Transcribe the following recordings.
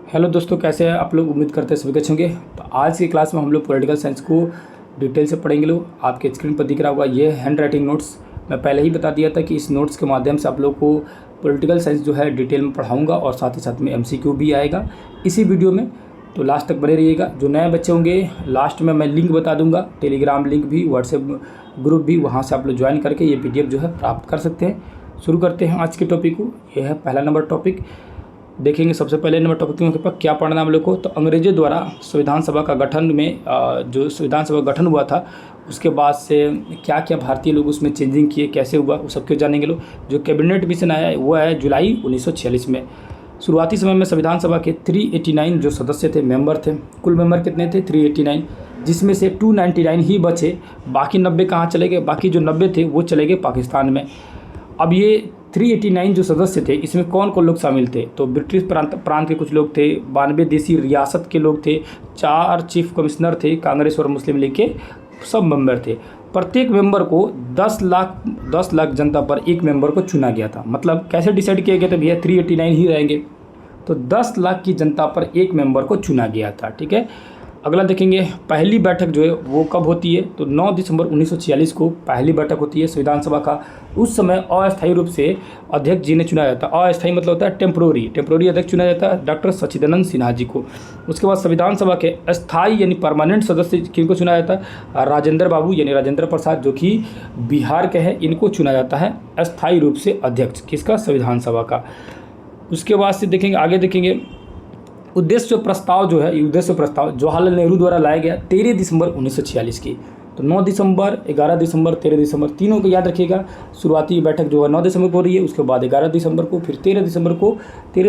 Hello दोस्तों, कैसे हैं आप लोग। उम्मीद करते हैं सभी अच्छे होंगे। तो आज की क्लास में हम लोग पॉलिटिकल साइंस को डिटेल से पढ़ेंगे। लोग आपके स्क्रीन पर दिख रहा होगा, ये हैंड राइटिंग नोट्स। मैं पहले ही बता दिया था कि इस नोट्स के माध्यम से आप लोग को पॉलिटिकल साइंस जो है डिटेल में पढ़ाऊँगा और साथ ही साथ में MCQ भी आएगा इसी वीडियो में। तो लास्ट तक बने रहिएगा। जो नए बच्चे होंगे, लास्ट में मैं लिंक बता दूंगा, टेलीग्राम लिंक भी, व्हाट्सएप ग्रुप भी, वहाँ से आप लोग ज्वाइन करके ये PDF जो है प्राप्त कर सकते हैं। शुरू करते हैं आज के टॉपिक को। यह है पहला नंबर टॉपिक। देखेंगे सबसे पहले नंबर टॉपिक के ऊपर क्या पढ़ना हम लोग को। तो अंग्रेजों द्वारा संविधान सभा का गठन में जो संविधान सभा गठन हुआ था, उसके बाद से क्या क्या भारतीय लोग उसमें चेंजिंग किए, कैसे हुआ, वो सब क्यों जानेंगे लोग। जो कैबिनेट मिशन आया है वो है जुलाई 1946 में। शुरुआती समय में संविधान सभा के 389 जो सदस्य थे, मेंबर थे। कुल मेंबर कितने थे? 389, जिसमें से 299 ही बचे। बाकी 90 कहाँ चले गए? बाकी जो 90 थे वो चले गए पाकिस्तान में। अब ये 389 जो सदस्य थे, इसमें कौन कौन लोग शामिल थे? तो ब्रिटिश प्रांत के कुछ लोग थे, 92 देसी रियासत के लोग थे, 4 चीफ कमिश्नर थे, कांग्रेस और मुस्लिम लीग के सब मेंबर थे। प्रत्येक मेंबर को 10 लाख जनता पर एक मेंबर को चुना गया था। मतलब कैसे डिसाइड किया गया था भैया 389 ही रहेंगे, तो 10 लाख की जनता पर एक मेंबर को चुना गया था। ठीक है। अगला देखेंगे, पहली बैठक जो है वो कब होती है? तो 9 दिसंबर 1946 को पहली बैठक होती है संविधान सभा का। उस समय अस्थायी रूप से अध्यक्ष जी ने चुना जाता है। अस्थायी मतलब होता है टेम्प्रोरी अध्यक्ष चुना जाता है डॉक्टर सच्चिदानंद सिन्हा जी को। उसके बाद संविधान सभा के अस्थायी यानी परमानेंट सदस्य किनको चुना जाता है? राजेंद्र बाबू यानी राजेंद्र प्रसाद, जो कि बिहार के हैं, इनको चुना जाता है अस्थायी रूप से अध्यक्ष। किसका? संविधान सभा का। उसके बाद से देखेंगे, आगे देखेंगे उद्देश्य प्रस्ताव जो है, उद्देश्य प्रस्ताव जवाहरलाल नेहरू द्वारा लाया गया 13 दिसंबर 1946 की। तो 9 दिसंबर, 11 दिसंबर, 13 दिसंबर, तीनों को याद रखिएगा। शुरुआती बैठक जो है 9 दिसंबर को हो रही है, उसके बाद 11 दिसंबर को, फिर 13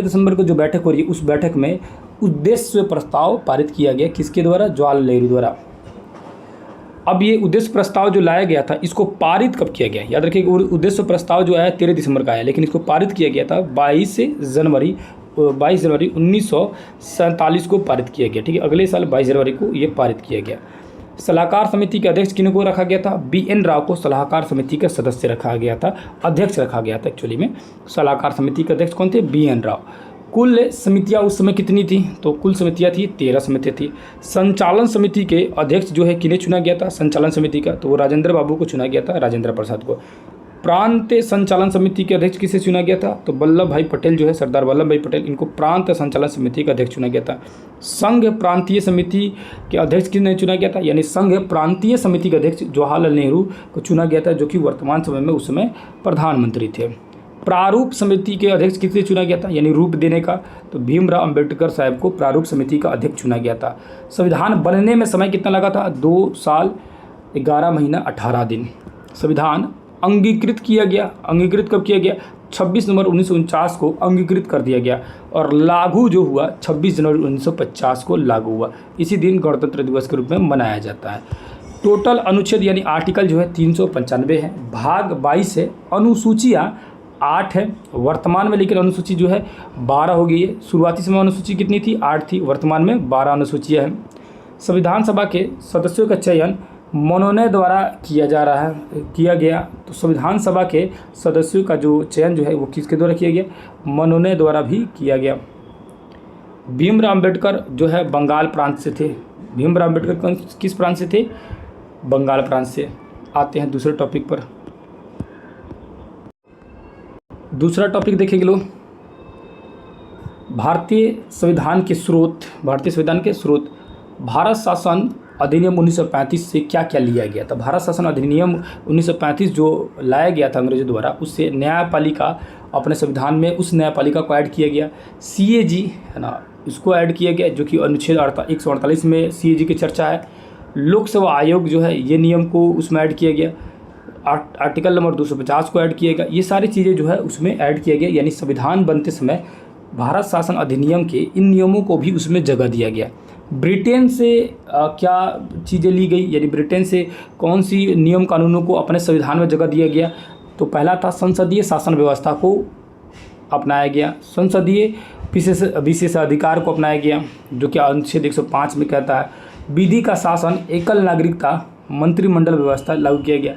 दिसंबर को जो बैठक हो रही है, उस बैठक में उद्देश्य प्रस्ताव पारित किया गया। किसके द्वारा? जवाहरलाल नेहरू द्वारा। अब ये उद्देश्य प्रस्ताव जो लाया गया था, इसको पारित कब किया गया? याद रखिएगा, उद्देश्य प्रस्ताव जो आया 13 दिसंबर का आया, लेकिन इसको पारित किया गया था 22 जनवरी 1947 को पारित किया गया। ठीक है, अगले साल 22 जनवरी को ये पारित किया गया। सलाहकार समिति के अध्यक्ष किन को रखा गया था? BN राव को सलाहकार समिति का सदस्य रखा गया था, अध्यक्ष रखा गया था। एक्चुअली में सलाहकार समिति के अध्यक्ष कौन थे? BN राव। कुल समितियां उस समय कितनी थी? तो कुल समितियां थी 13 समितियां थी। संचालन समिति के अध्यक्ष जो है किन्हें चुना गया था संचालन समिति का? तो वो राजेंद्र बाबू को चुना गया था, राजेंद्र प्रसाद को। प्रांत संचालन समिति के अध्यक्ष किसे चुना गया था? तो वल्लभ भाई पटेल जो है, सरदार वल्लभ भाई पटेल, इनको प्रांत संचालन समिति का अध्यक्ष चुना गया था। संघ प्रांतीय समिति के अध्यक्ष किन्हें चुना गया था? यानी संघ प्रांतीय समिति के अध्यक्ष जवाहरलाल नेहरू को चुना गया था, जो कि वर्तमान समय में उस समय प्रधानमंत्री थे। प्रारूप समिति के अध्यक्ष किसे चुना गया था? यानी रूप देने का, तो भीमराव अंबेडकर साहब को प्रारूप समिति का अध्यक्ष चुना गया था। संविधान बनने में समय कितना लगा था? 2 साल 11 महीना 18 दिन। संविधान अंगीकृत किया गया। अंगीकृत कब किया गया? 26 नवंबर 1949 को अंगीकृत कर दिया गया और लागू जो हुआ 26 जनवरी 1950 को लागू हुआ। इसी दिन गणतंत्र दिवस के रूप में मनाया जाता है। टोटल अनुच्छेद यानी आर्टिकल जो है 395 है। भाग 22 है। अनुसूचियाँ 8 है वर्तमान में, लेकिन अनुसूची जो है 12 हो गई है। शुरुआती समय अनुसूची कितनी थी? 8 थी, वर्तमान में 12 अनुसूचियाँ हैं। संविधान सभा के सदस्यों का चयन मनोनय द्वारा किया गया। तो संविधान सभा के सदस्यों का जो चयन जो है वो किसके द्वारा किया गया? मनोनय द्वारा भी किया गया। भीमराव अंबेडकर जो है बंगाल प्रांत से थे। भीमराव अंबेडकर किस प्रांत से थे? बंगाल प्रांत से। आते हैं दूसरे टॉपिक पर। दूसरा टॉपिक देखेंगे लोग, भारतीय संविधान के स्रोत। भारत शासन अधिनियम 1935 से क्या क्या लिया गया था? भारत शासन अधिनियम 1935 जो लाया गया था अंग्रेजों द्वारा, उससे न्यायपालिका अपने संविधान में उस न्यायपालिका को ऐड किया गया। CAG है ना, इसको ऐड किया गया, जो कि अनुच्छेद 148 में CAG की चर्चा है। लोकसेवा आयोग जो है, ये नियम को उसमें ऐड किया गया। आर्टिकल नंबर 250 को ऐड किया गया। ये सारी चीज़ें जो है उसमें ऐड किया गया। यानी संविधान बनते समय भारत शासन अधिनियम के इन नियमों को भी उसमें जगह दिया गया। ब्रिटेन से क्या चीज़ें ली गई, यानी ब्रिटेन से कौन सी नियम कानूनों को अपने संविधान में जगह दिया गया? तो पहला था संसदीय शासन व्यवस्था को अपनाया गया। संसदीय विशेषाधिकार को अपनाया गया, जो कि अनुच्छेद 105 में कहता है। विधि का शासन, एकल नागरिकता, मंत्रिमंडल व्यवस्था लागू किया गया।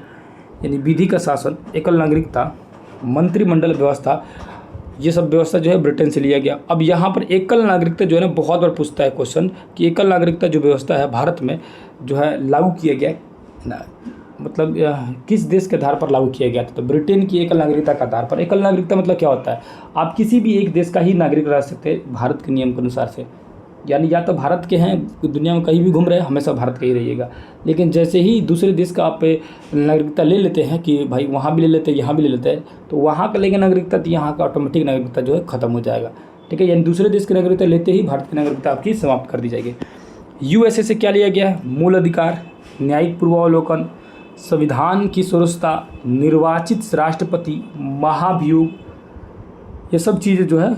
यानी विधि का शासन, एकल नागरिकता, मंत्रिमंडल व्यवस्था ये सब व्यवस्था जो है ब्रिटेन से लिया गया। अब यहाँ पर एकल नागरिकता जो है ना, बहुत बार पूछता है क्वेश्चन कि एकल नागरिकता जो व्यवस्था है भारत में जो है लागू किया गया ना, मतलब किस देश के आधार पर लागू किया गया था? तो ब्रिटेन की एकल नागरिकता के आधार पर। एकल नागरिकता मतलब क्या होता है? आप किसी भी एक देश का ही नागरिक रह सकते हैं भारत के नियम के अनुसार से, यानी या तो भारत के हैं, दुनिया में कहीं भी घूम रहे हैं, हमेशा भारत का ही रहिएगा। लेकिन जैसे ही दूसरे देश का आप नागरिकता ले लेते हैं कि भाई वहाँ भी ले लेते हैं, यहाँ भी ले लेते हैं, तो वहाँ का लेंगे नागरिकता, तो यहाँ का ऑटोमेटिक नागरिकता जो है ख़त्म हो जाएगा। ठीक है, यानी दूसरे देश की नागरिकता लेते ही भारत की नागरिकता आपकी समाप्त कर दी जाएगी। यूएसए से क्या लिया गया है? मूल अधिकार, न्यायिक पूर्वावलोकन, संविधान की सुरक्षा, निर्वाचित राष्ट्रपति, महाभियोग, ये सब चीज़ें जो है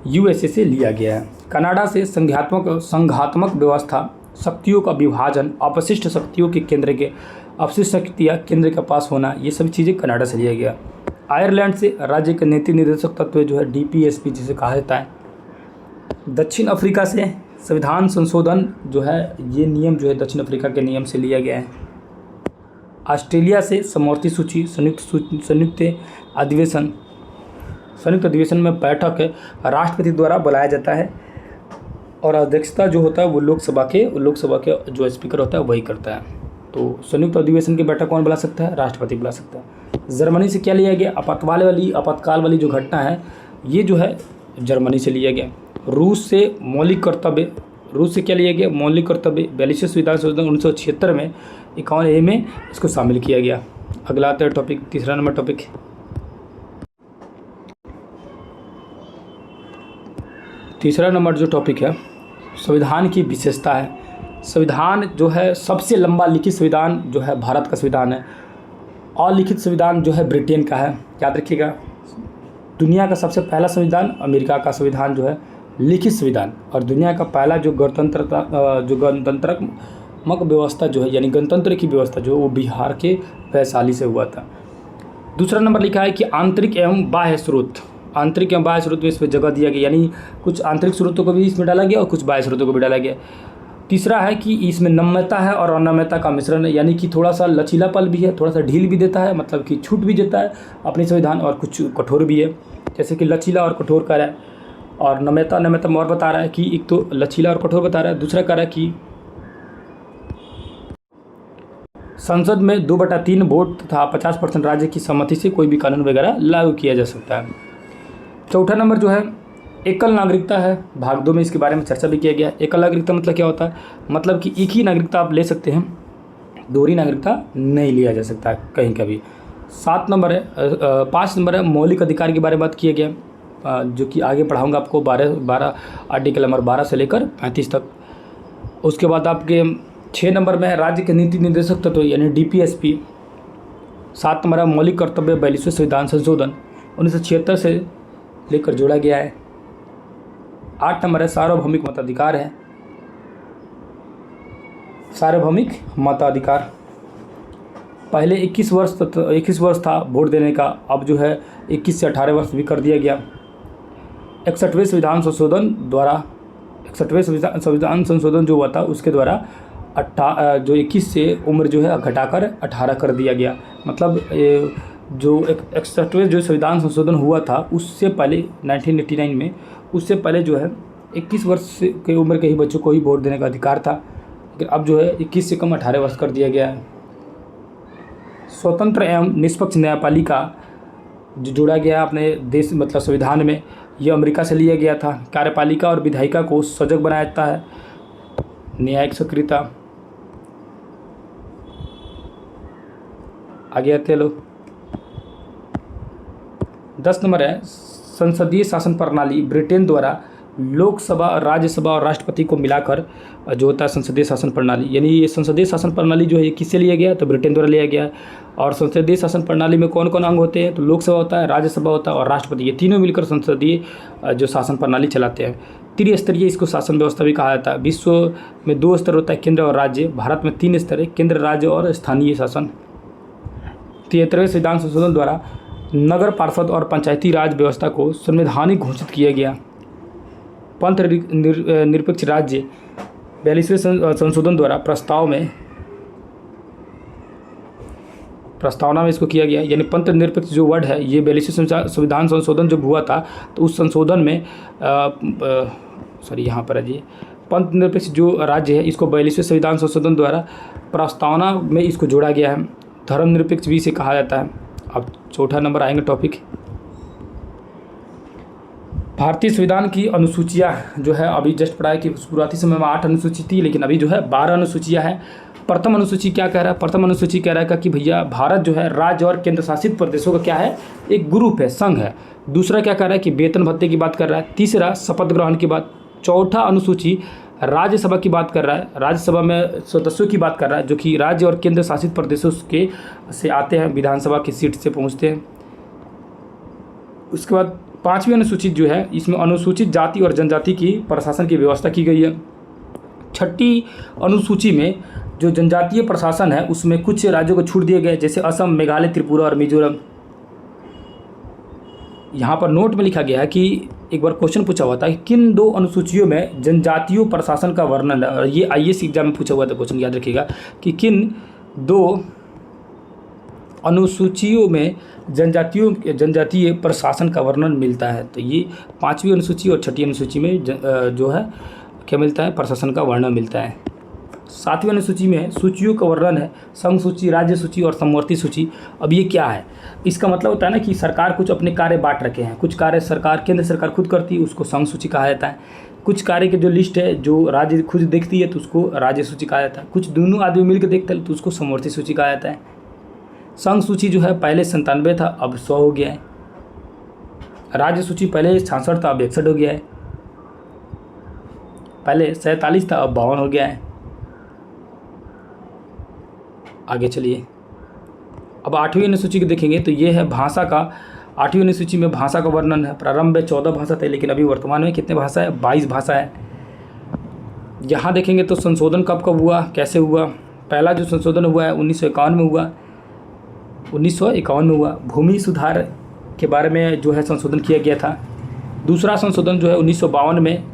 यूएसए से लिया गया है। कनाडा से संघात्मक व्यवस्था, शक्तियों का विभाजन, अपशिष्ट शक्तियों के अपशिष्ट शक्तियाँ केंद्र के पास होना, ये सब चीज़ें कनाडा से लिया गया। आयरलैंड से राज्य के नीति निर्देशक तत्व जो है डीपीएसपी जिसे कहा जाता है। दक्षिण अफ्रीका से संविधान संशोधन जो है, ये नियम जो है दक्षिण अफ्रीका के नियम से लिया गया है। ऑस्ट्रेलिया से समवर्ती सूची, संयुक्त अधिवेशन में बैठक राष्ट्रपति द्वारा बुलाया जाता है और अध्यक्षता जो होता है वो लोकसभा के जो स्पीकर होता है वही करता है। तो संयुक्त अधिवेशन की बैठक कौन बुला सकता है? राष्ट्रपति बुला सकता है। जर्मनी से क्या लिया गया? आपातकाल वाली जो घटना है ये जो है जर्मनी से लिया गया। रूस से क्या लिया गया? मौलिक कर्तव्य 42वें संविधान संशोधन 1976 में 51A में इसको शामिल किया गया। अगला आता है टॉपिक, तीसरा नंबर टॉपिक, जो टॉपिक है संविधान की विशेषता है। संविधान जो है सबसे लंबा लिखित संविधान जो है भारत का संविधान है। अलिखित संविधान जो है ब्रिटेन का है, याद रखिएगा। दुनिया का सबसे पहला संविधान अमेरिका का संविधान जो है लिखित संविधान, और दुनिया का पहला जो गणतंत्रात्मक व्यवस्था जो है, यानी गणतंत्र की व्यवस्था जो है वो बिहार के वैशाली से हुआ था। दूसरा नंबर लिखा है कि आंतरिक एवं बाह्य स्रोत में इसमें जगह दिया गया, यानी कुछ आंतरिक स्रोतों को भी इसमें डाला गया और कुछ बाह्य स्रोतों को भी डाला गया। तीसरा है कि इसमें नम्यता है और अनम्यता का मिश्रण है, यानी कि थोड़ा सा लचीलापन भी है, थोड़ा सा ढील भी देता है, मतलब कि छूट भी देता है अपने संविधान, और कुछ कठोर भी है, जैसे कि लचीला और कठोर कह रहा है। और नम्यता में और बता रहा है कि एक तो लचीला और कठोर बता रहा है, दूसरा कह रहा है कि संसद में 2/3 वोट तथा 50% राज्य की सहमति से कोई भी कानून वगैरह लागू किया जा सकता है। चौथा नंबर जो है एकल नागरिकता है, भाग 2 में इसके बारे में चर्चा भी किया गया। एकल नागरिकता मतलब क्या होता है? मतलब कि एक ही नागरिकता आप ले सकते हैं, दोहरी नागरिकता नहीं लिया जा सकता कहीं का भी। 5 नंबर है मौलिक अधिकार के बारे में बात किया गया, जो कि आगे पढ़ाऊंगा आपको 12 आर्टिकल नंबर 12 से लेकर 35 तक। उसके बाद आपके 6 नंबर में है राज्य के नीति निर्देशक तत्व यानी डीपीएसपी। 7 नंबर है मौलिक कर्तव्य 42वें संविधान संशोधन 1976 से लेकर जोड़ा गया है। 8 नंबर है सार्वभौमिक मताधिकार है। सार्वभौमिक मताधिकार पहले 21 वर्ष था वोट देने का, अब जो है 21 से 18 वर्ष भी कर दिया गया। 61वें संविधान संशोधन जो हुआ था उसके द्वारा 21 से उम्र जो है घटाकर 18 कर दिया गया। मतलब जो 61वें जो संविधान संशोधन हुआ था उससे पहले 1989 में, उससे पहले जो है 21 वर्ष की उम्र के ही बच्चों को ही वोट देने का अधिकार था, लेकिन अब जो है 21 से कम 18 वर्ष कर दिया गया है। स्वतंत्र एवं निष्पक्ष न्यायपालिका जो जोड़ा गया अपने देश मतलब संविधान में, यह अमेरिका से लिया गया था। कार्यपालिका और विधायिका को सजग बनाया जाता है। न्यायिक सक्रियता, आगे आते लोग। 10 नंबर है संसदीय शासन प्रणाली। ब्रिटेन द्वारा लोकसभा, राज्यसभा और राष्ट्रपति को मिलाकर जो होता है संसदीय शासन प्रणाली, यानी ये संसदीय शासन प्रणाली जो है ये किससे लिया गया? तो ब्रिटेन द्वारा लिया गया है। और संसदीय शासन प्रणाली में कौन कौन अंग होते हैं? तो लोकसभा होता है, राज्यसभा होता है और राष्ट्रपति, ये तीनों मिलकर संसदीय जो शासन प्रणाली चलाते हैं। त्रिस्तरीय इसको शासन व्यवस्था भी कहा जाता है। विश्व में 2 स्तर होता है, केंद्र और राज्य। भारत में 3 स्तर है, केंद्र, राज्य और स्थानीय शासन। 73वें संविधान संशोधन द्वारा नगर पार्षद और पंचायती राज व्यवस्था को संवैधानिक घोषित किया गया। पंथ निरपेक्ष राज्य 42वें संशोधन द्वारा प्रस्ताव में प्रस्तावना में इसको किया गया, यानी पंथ निरपेक्ष जो वर्ड है ये 42वें संविधान संशोधन जब हुआ था तो उस संशोधन में यहाँ पर है जी, पंथ निरपेक्ष जो राज्य है इसको 42वें संविधान संशोधन द्वारा प्रस्तावना में इसको जोड़ा गया है। धर्मनिरपेक्ष भी इसे कहा जाता है। अब चौथा नंबर आएंगे टॉपिक, भारतीय संविधान की अनुसूचियाँ जो है अभी जस्ट पढ़ा है कि शुरुआती समय में 8 अनुसूची थी, लेकिन अभी जो है 12 अनुसूचियाँ हैं। प्रथम अनुसूची क्या कह रहा है? प्रथम अनुसूची कह रहा है कि भैया भारत जो है राज्य और केंद्र शासित प्रदेशों का क्या है, एक ग्रुप है, संघ है। दूसरा क्या कह रहा है कि वेतन भत्ते की बात कर रहा है। तीसरा शपथ ग्रहण की बात। चौथा अनुसूची राज्यसभा की बात कर रहा है, राज्यसभा में सदस्यों की बात कर रहा है जो कि राज्य और केंद्र शासित प्रदेशों के से आते हैं, विधानसभा की सीट से पहुँचते हैं। उसके बाद 5वीं अनुसूची जो है इसमें अनुसूचित जाति और जनजाति की प्रशासन की व्यवस्था की गई है। 6ठी अनुसूची में जो जनजातीय प्रशासन है उसमें कुछ राज्यों को छूट दिए गए, जैसे असम, मेघालय, त्रिपुरा और मिजोरम। यहाँ पर नोट में लिखा गया है कि एक बार क्वेश्चन पूछा हुआ था कि किन 2 अनुसूचियों में जनजातीय प्रशासन का वर्णन है, और ये आईएएस एग्जाम में पूछा हुआ था क्वेश्चन, याद रखिएगा कि किन 2 अनुसूचियों में जनजातीय प्रशासन का वर्णन मिलता है। तो ये 5वीं अनुसूची और 6ठी अनुसूची में जो है क्या मिलता है, प्रशासन का वर्णन मिलता है। 7वीं अनुसूची में सूचियों का वर्णन है, संघ सूची, राज्य सूची और समवर्ती सूची। अब ये क्या है, इसका मतलब होता है ना कि सरकार कुछ अपने कार्य बांट रखे हैं, कुछ कार्य सरकार केंद्र सरकार खुद करती है, उसको संघ सूची कहा जाता है। कुछ कार्य के जो लिस्ट है जो राज्य खुद देखती है तो उसको राज्य सूची कहा जाता है। कुछ दोनों आदमी मिलकर देखते हैं तो उसको समवर्ती सूची कहा जाता है। संघ सूची जो है पहले 97 था, अब 100 हो गया है। राज्य सूची पहले 66 था, अब 61 हो गया है। पहले 47 था, अब 52 हो गया है। आगे चलिए, अब 8वीं अनुसूची को देखेंगे तो ये है भाषा का। 8वीं अनुसूची में भाषा का वर्णन है। प्रारंभ में 14 भाषा थे, लेकिन अभी वर्तमान में कितने भाषा है, 22 भाषा है। यहाँ देखेंगे तो संशोधन कब कब हुआ, कैसे हुआ। पहला जो संशोधन हुआ है 1951 में हुआ, 1951 में हुआ। भूमि सुधार के बारे में जो है संशोधन किया गया था। दूसरा संशोधन जो है 1952 में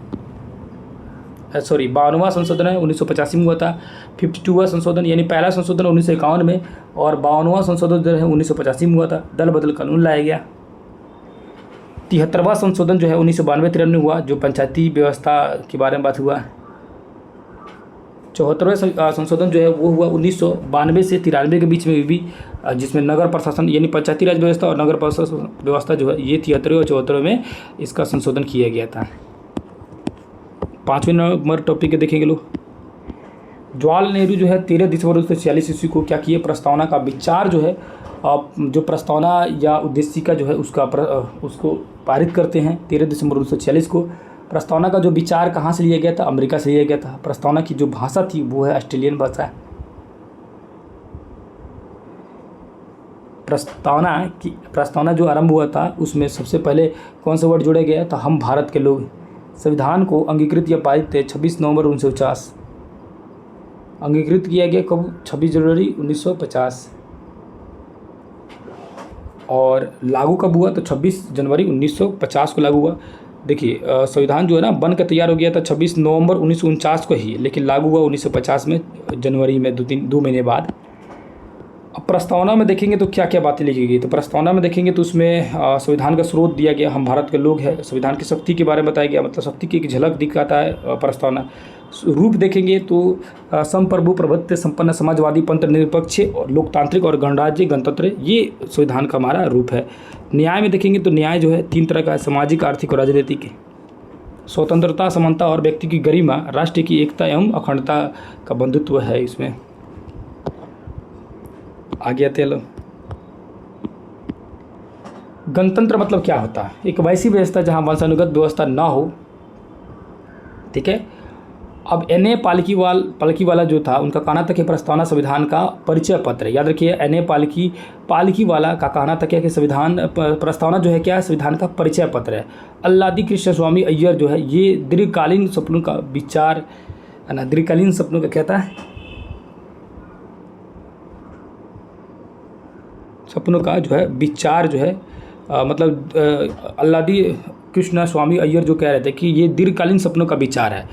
52वां संशोधन है 1985 में हुआ था। 52वां संशोधन यानी पहला संशोधन 1951 में और 52वां संशोधन जो है 1985 में हुआ था। दल बदल कानून लाया गया। 73वां संशोधन जो है 1992-93 में हुआ, जो पंचायती व्यवस्था के बारे में बात हुआ। 74वां संशोधन जो है वो हुआ 1992 से 93 के बीच में भी, जिसमें नगर प्रशासन यानी पंचायती राज व्यवस्था और नगर प्रशासन व्यवस्था जो है ये 73वें और 74वें में इसका संशोधन किया गया था। 5वें नंबर टॉपिक के देखेंगे लोग, जवाहरलाल नेहरू जो है 13 दिसंबर 1946 ईस्वी को क्या किए, प्रस्तावना का विचार जो है जो प्रस्तावना या उद्देशिका जो है उसको पारित करते हैं 13 दिसंबर 1946 को। प्रस्तावना का जो विचार कहाँ से लिया गया था, अमेरिका से लिया गया था। प्रस्तावना की जो भाषा थी वो है ऑस्ट्रेलियन भाषा। प्रस्तावना जो आरंभ हुआ था उसमें सबसे पहले कौन सा वर्ड जोड़ा गया था, हम भारत के लोग। संविधान को अंगीकृत या पारित थे 26 नवंबर 1950। अंगीकृत किया गया कब, 26 जनवरी 1950। और लागू कब हुआ, तो 26 जनवरी 1950 को लागू हुआ। देखिए संविधान जो है ना बन के तैयार हो गया था 26 नवंबर 1949 को ही, लेकिन लागू हुआ 1950 में जनवरी में 2 महीने बाद। अब प्रस्तावना में देखेंगे तो क्या क्या बातें लिखी गई, तो प्रस्तावना में देखेंगे तो उसमें संविधान का स्रोत दिया गया, हम भारत के लोग हैं। संविधान की शक्ति के बारे में बताया गया, मतलब शक्ति की एक झलक दिखाता है प्रस्तावना। रूप देखेंगे तो संप्रभु प्रभुत्व संपन्न समाजवादी पंथ निरपेक्ष और लोकतांत्रिक और गणराज्य गणतंत्र, ये संविधान का हमारा रूप है। न्याय में देखेंगे तो न्याय जो है 3 तरह का है, सामाजिक, आर्थिक और राजनीतिक। स्वतंत्रता, समानता और व्यक्ति की गरिमा, राष्ट्र की एकता एवं अखंडता का बंधुत्व है इसमें। आगे आते हैं, गणतंत्र मतलब क्या होता है, एक वैसी व्यवस्था जहां वंशानुगत व्यवस्था ना हो। ठीक है। अब एन ए पालकी वाला जो था उनका कहना था कि प्रस्तावना संविधान का परिचय पत्र है। याद रखिए एन ए पालकी वाला का कहना था क्या कि संविधान प्रस्तावना जो है क्या है, संविधान का परिचय पत्र है। अल्लादी कृष्ण स्वामी अय्यर जो है ये दीर्घकालीन सपनों का विचार है ना, दीर्घकालीन सपनों का कहता है, सपनों का जो है विचार जो है मतलब अल्लादी कृष्ण स्वामी अय्यर जो कह रहे थे कि ये दीर्घकालीन सपनों का विचार है।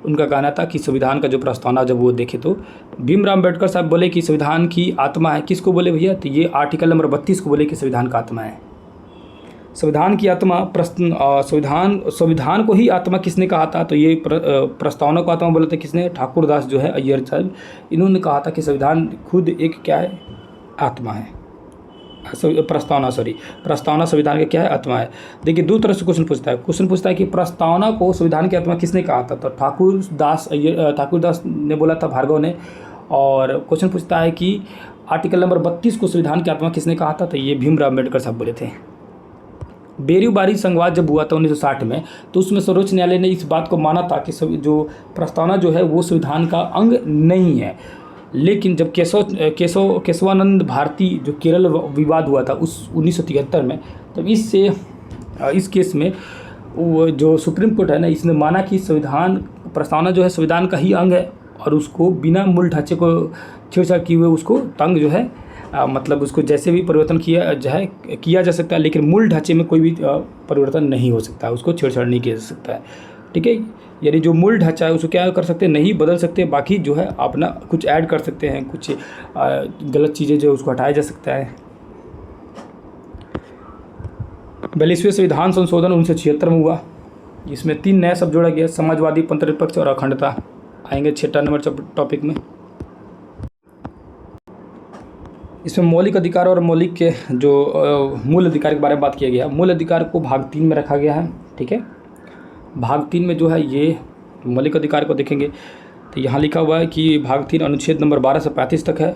उनका कहना था कि संविधान का जो प्रस्तावना जब वो देखे तो भीमराव अम्बेडकर साहब बोले कि संविधान की आत्मा है। किसको बोले भैया? तो ये आर्टिकल नंबर 32 को बोले कि संविधान का आत्मा है। संविधान की आत्मा संविधान को ही आत्मा किसने कहा था? तो ये प्रस्तावना को आत्मा बोले थे किसने? ठाकुरदास जो है अय्यर साहब, इन्होंने कहा था कि संविधान खुद एक क्या है? आत्मा है। प्रस्तावना संविधान का क्या है? आत्मा है। देखिए दो तरह से क्वेश्चन पूछता है कि प्रस्तावना को संविधान की आत्मा किसने कहा था? तो ठाकुरदास ने बोला था, भार्गव ने। और क्वेश्चन पूछता है कि आर्टिकल नंबर 32 को संविधान की आत्मा किसने कहा था? तो ये भीमराव अम्बेडकर साहब बोले थे। बेरीबारी संवाद जब हुआ था 1960 में, तो उसमें सर्वोच्च न्यायालय ने इस बात को माना था कि जो प्रस्तावना जो है वो संविधान का अंग नहीं है। लेकिन जब केशवानंद भारती जो केरल विवाद हुआ था उस 1973 में, तब इस केस में वो जो सुप्रीम कोर्ट है ना, इसने माना कि प्रस्तावना जो है संविधान का ही अंग है और उसको बिना मूल ढांचे को छेड़छाड़ किए हुए उसको तंग जो है मतलब उसको जैसे भी परिवर्तन किया जा सकता है, लेकिन मूल ढांचे में कोई भी परिवर्तन नहीं हो सकता, उसको छेड़छाड़ नहीं किया जा सकता है। ठीक है, यानी जो मूल ढांचा है उसको क्या कर सकते हैं? नहीं बदल सकते। बाकी जो है अपना कुछ ऐड कर सकते हैं, कुछ गलत चीज़ें जो उसको हटाया जा सकता है। 42वें संविधान संशोधन 1976 में हुआ। इसमें 3 नया शब्द जोड़ा गया, समाजवादी, पंथनिरपेक्ष और अखंडता। आएंगे 6 नंबर टॉपिक में। इसमें मौलिक अधिकार और मौलिक के जो मूल अधिकार के बारे में बात किया गया। मूल अधिकार को भाग 3 में रखा गया है। ठीक है, भाग 3 में जो है ये मौलिक अधिकार को देखेंगे तो यहाँ लिखा हुआ है कि भाग 3 अनुच्छेद नंबर 12 से 35 तक है।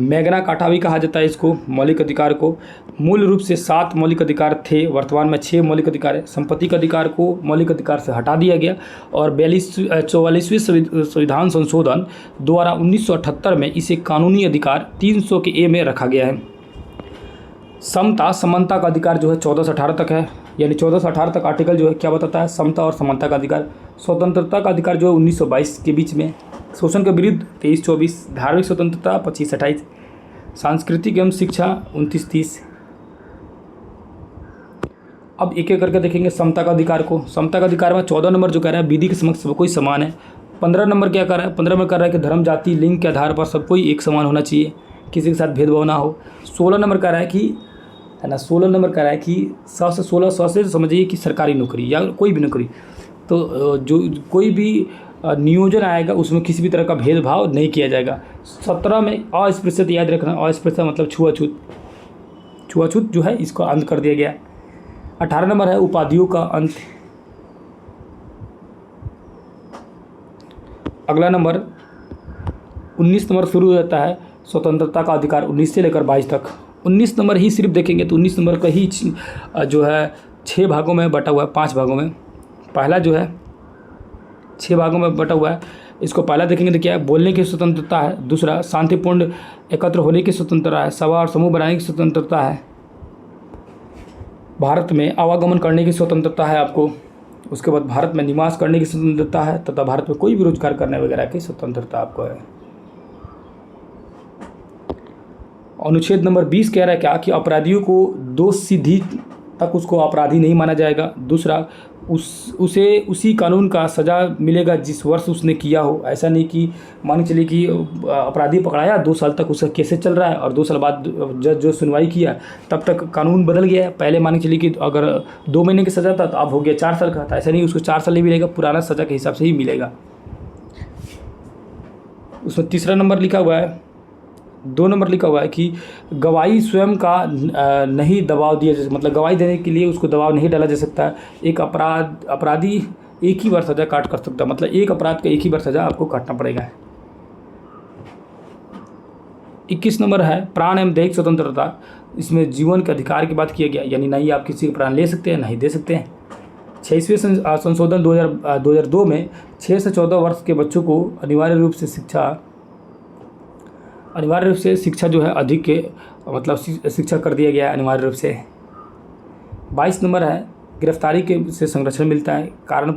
मैग्ना कार्टा भी कहा जाता है इसको मौलिक अधिकार को। मूल रूप से 7 मौलिक अधिकार थे, वर्तमान में 6 मौलिक अधिकार है। संपत्ति का अधिकार को मौलिक अधिकार से हटा दिया गया और 44वें संविधान संशोधन द्वारा 1978 में इसे कानूनी अधिकार 300 के ए में रखा गया है। समानता का अधिकार जो है 14 से 18 तक है, यानी 14 से 18 तक आर्टिकल जो है क्या बताता है? समता और समानता का अधिकार। स्वतंत्रता का अधिकार जो है 1922 के बीच में। शोषण के विरुद्ध 23-24। धार्मिक स्वतंत्रता 25-28। सांस्कृतिक एवं शिक्षा 29-30। अब एक एक करके देखेंगे समता का अधिकार को। समता का अधिकार में 14 नंबर जो कह रहा है विधि के समक्ष सब कोई समान है। 15 नंबर क्या कर रहा है? 15 में कर रहा है कि धर्म, जाति, लिंग के आधार पर सब कोई एक समान होना चाहिए, किसी के साथ भेदभाव ना हो। 16 नंबर कह रहा है कि 16 नंबर कह रहा है कि 100 से 16 से समझिए कि सरकारी नौकरी या कोई भी नौकरी, तो जो कोई भी नियोजन आएगा उसमें किसी भी तरह का भेदभाव नहीं किया जाएगा। 17 में अस्पृश्यता, याद रखना, अस्पृश्यता मतलब छुआछूत जो है इसको अंत कर दिया गया। 18 नंबर है उपाधियों का अंत। अगला नंबर 19 नंबर शुरू हो जाता है स्वतंत्रता का अधिकार 19 से लेकर 22 तक। 19 नंबर ही सिर्फ देखेंगे तो 19 नंबर का ही जो है 6 भागों में बटा हुआ है, 5 भागों में। पहला जो है 6 भागों में बटा हुआ है। इसको पहला देखेंगे तो क्या है? बोलने की स्वतंत्रता है। दूसरा शांतिपूर्ण एकत्र होने की स्वतंत्रता है। सभा और समूह बनाने की स्वतंत्रता है। भारत में आवागमन करने की स्वतंत्रता है आपको। उसके बाद भारत में निवास करने की स्वतंत्रता है तथा भारत में कोई भी रोजगार करने वगैरह की स्वतंत्रता आपको है। अनुच्छेद नंबर 20 कह रहा है क्या? कि अपराधियों को दोष सिद्धि तक उसको अपराधी नहीं माना जाएगा। दूसरा उसे उसी कानून का सज़ा मिलेगा जिस वर्ष उसने किया हो। ऐसा नहीं कि मान के चलिए कि अपराधी पकड़ाया, 2 साल तक उसका केसेस चल रहा है और 2 साल बाद जज जो सुनवाई किया तब तक कानून बदल गया है। पहले मान के चलिए कि अगर 2 महीने की सज़ा था तो अब हो गया 4 साल का। था ऐसा नहीं, उसको 4 साल नहीं मिलेगा, पुराना सज़ा के हिसाब से ही मिलेगा। उसमें तीसरा नंबर लिखा हुआ है, 2 नंबर लिखा हुआ है कि गवाही स्वयं का नहीं दबाव दिया जा सकता, मतलब गवाही देने के लिए उसको दबाव नहीं डाला जा सकता। एक अपराधी एक ही बार सज़ा काट कर सकता है, मतलब एक अपराध का एक ही बार सज़ा आपको काटना पड़ेगा। 21 नंबर है प्राण एवं दैहिक स्वतंत्रता। इसमें जीवन के अधिकार की बात किया गया, यानी नहीं आप किसी का प्राण ले सकते हैं, नहीं दे सकते हैं। 26वें संशोधन 2002 में 6 से 14 वर्ष के बच्चों को अनिवार्य रूप से शिक्षा जो है अधिक के मतलब शिक्षा कर दिया गया है अनिवार्य रूप से। 22 नंबर है गिरफ्तारी के से संरक्षण मिलता है। कारण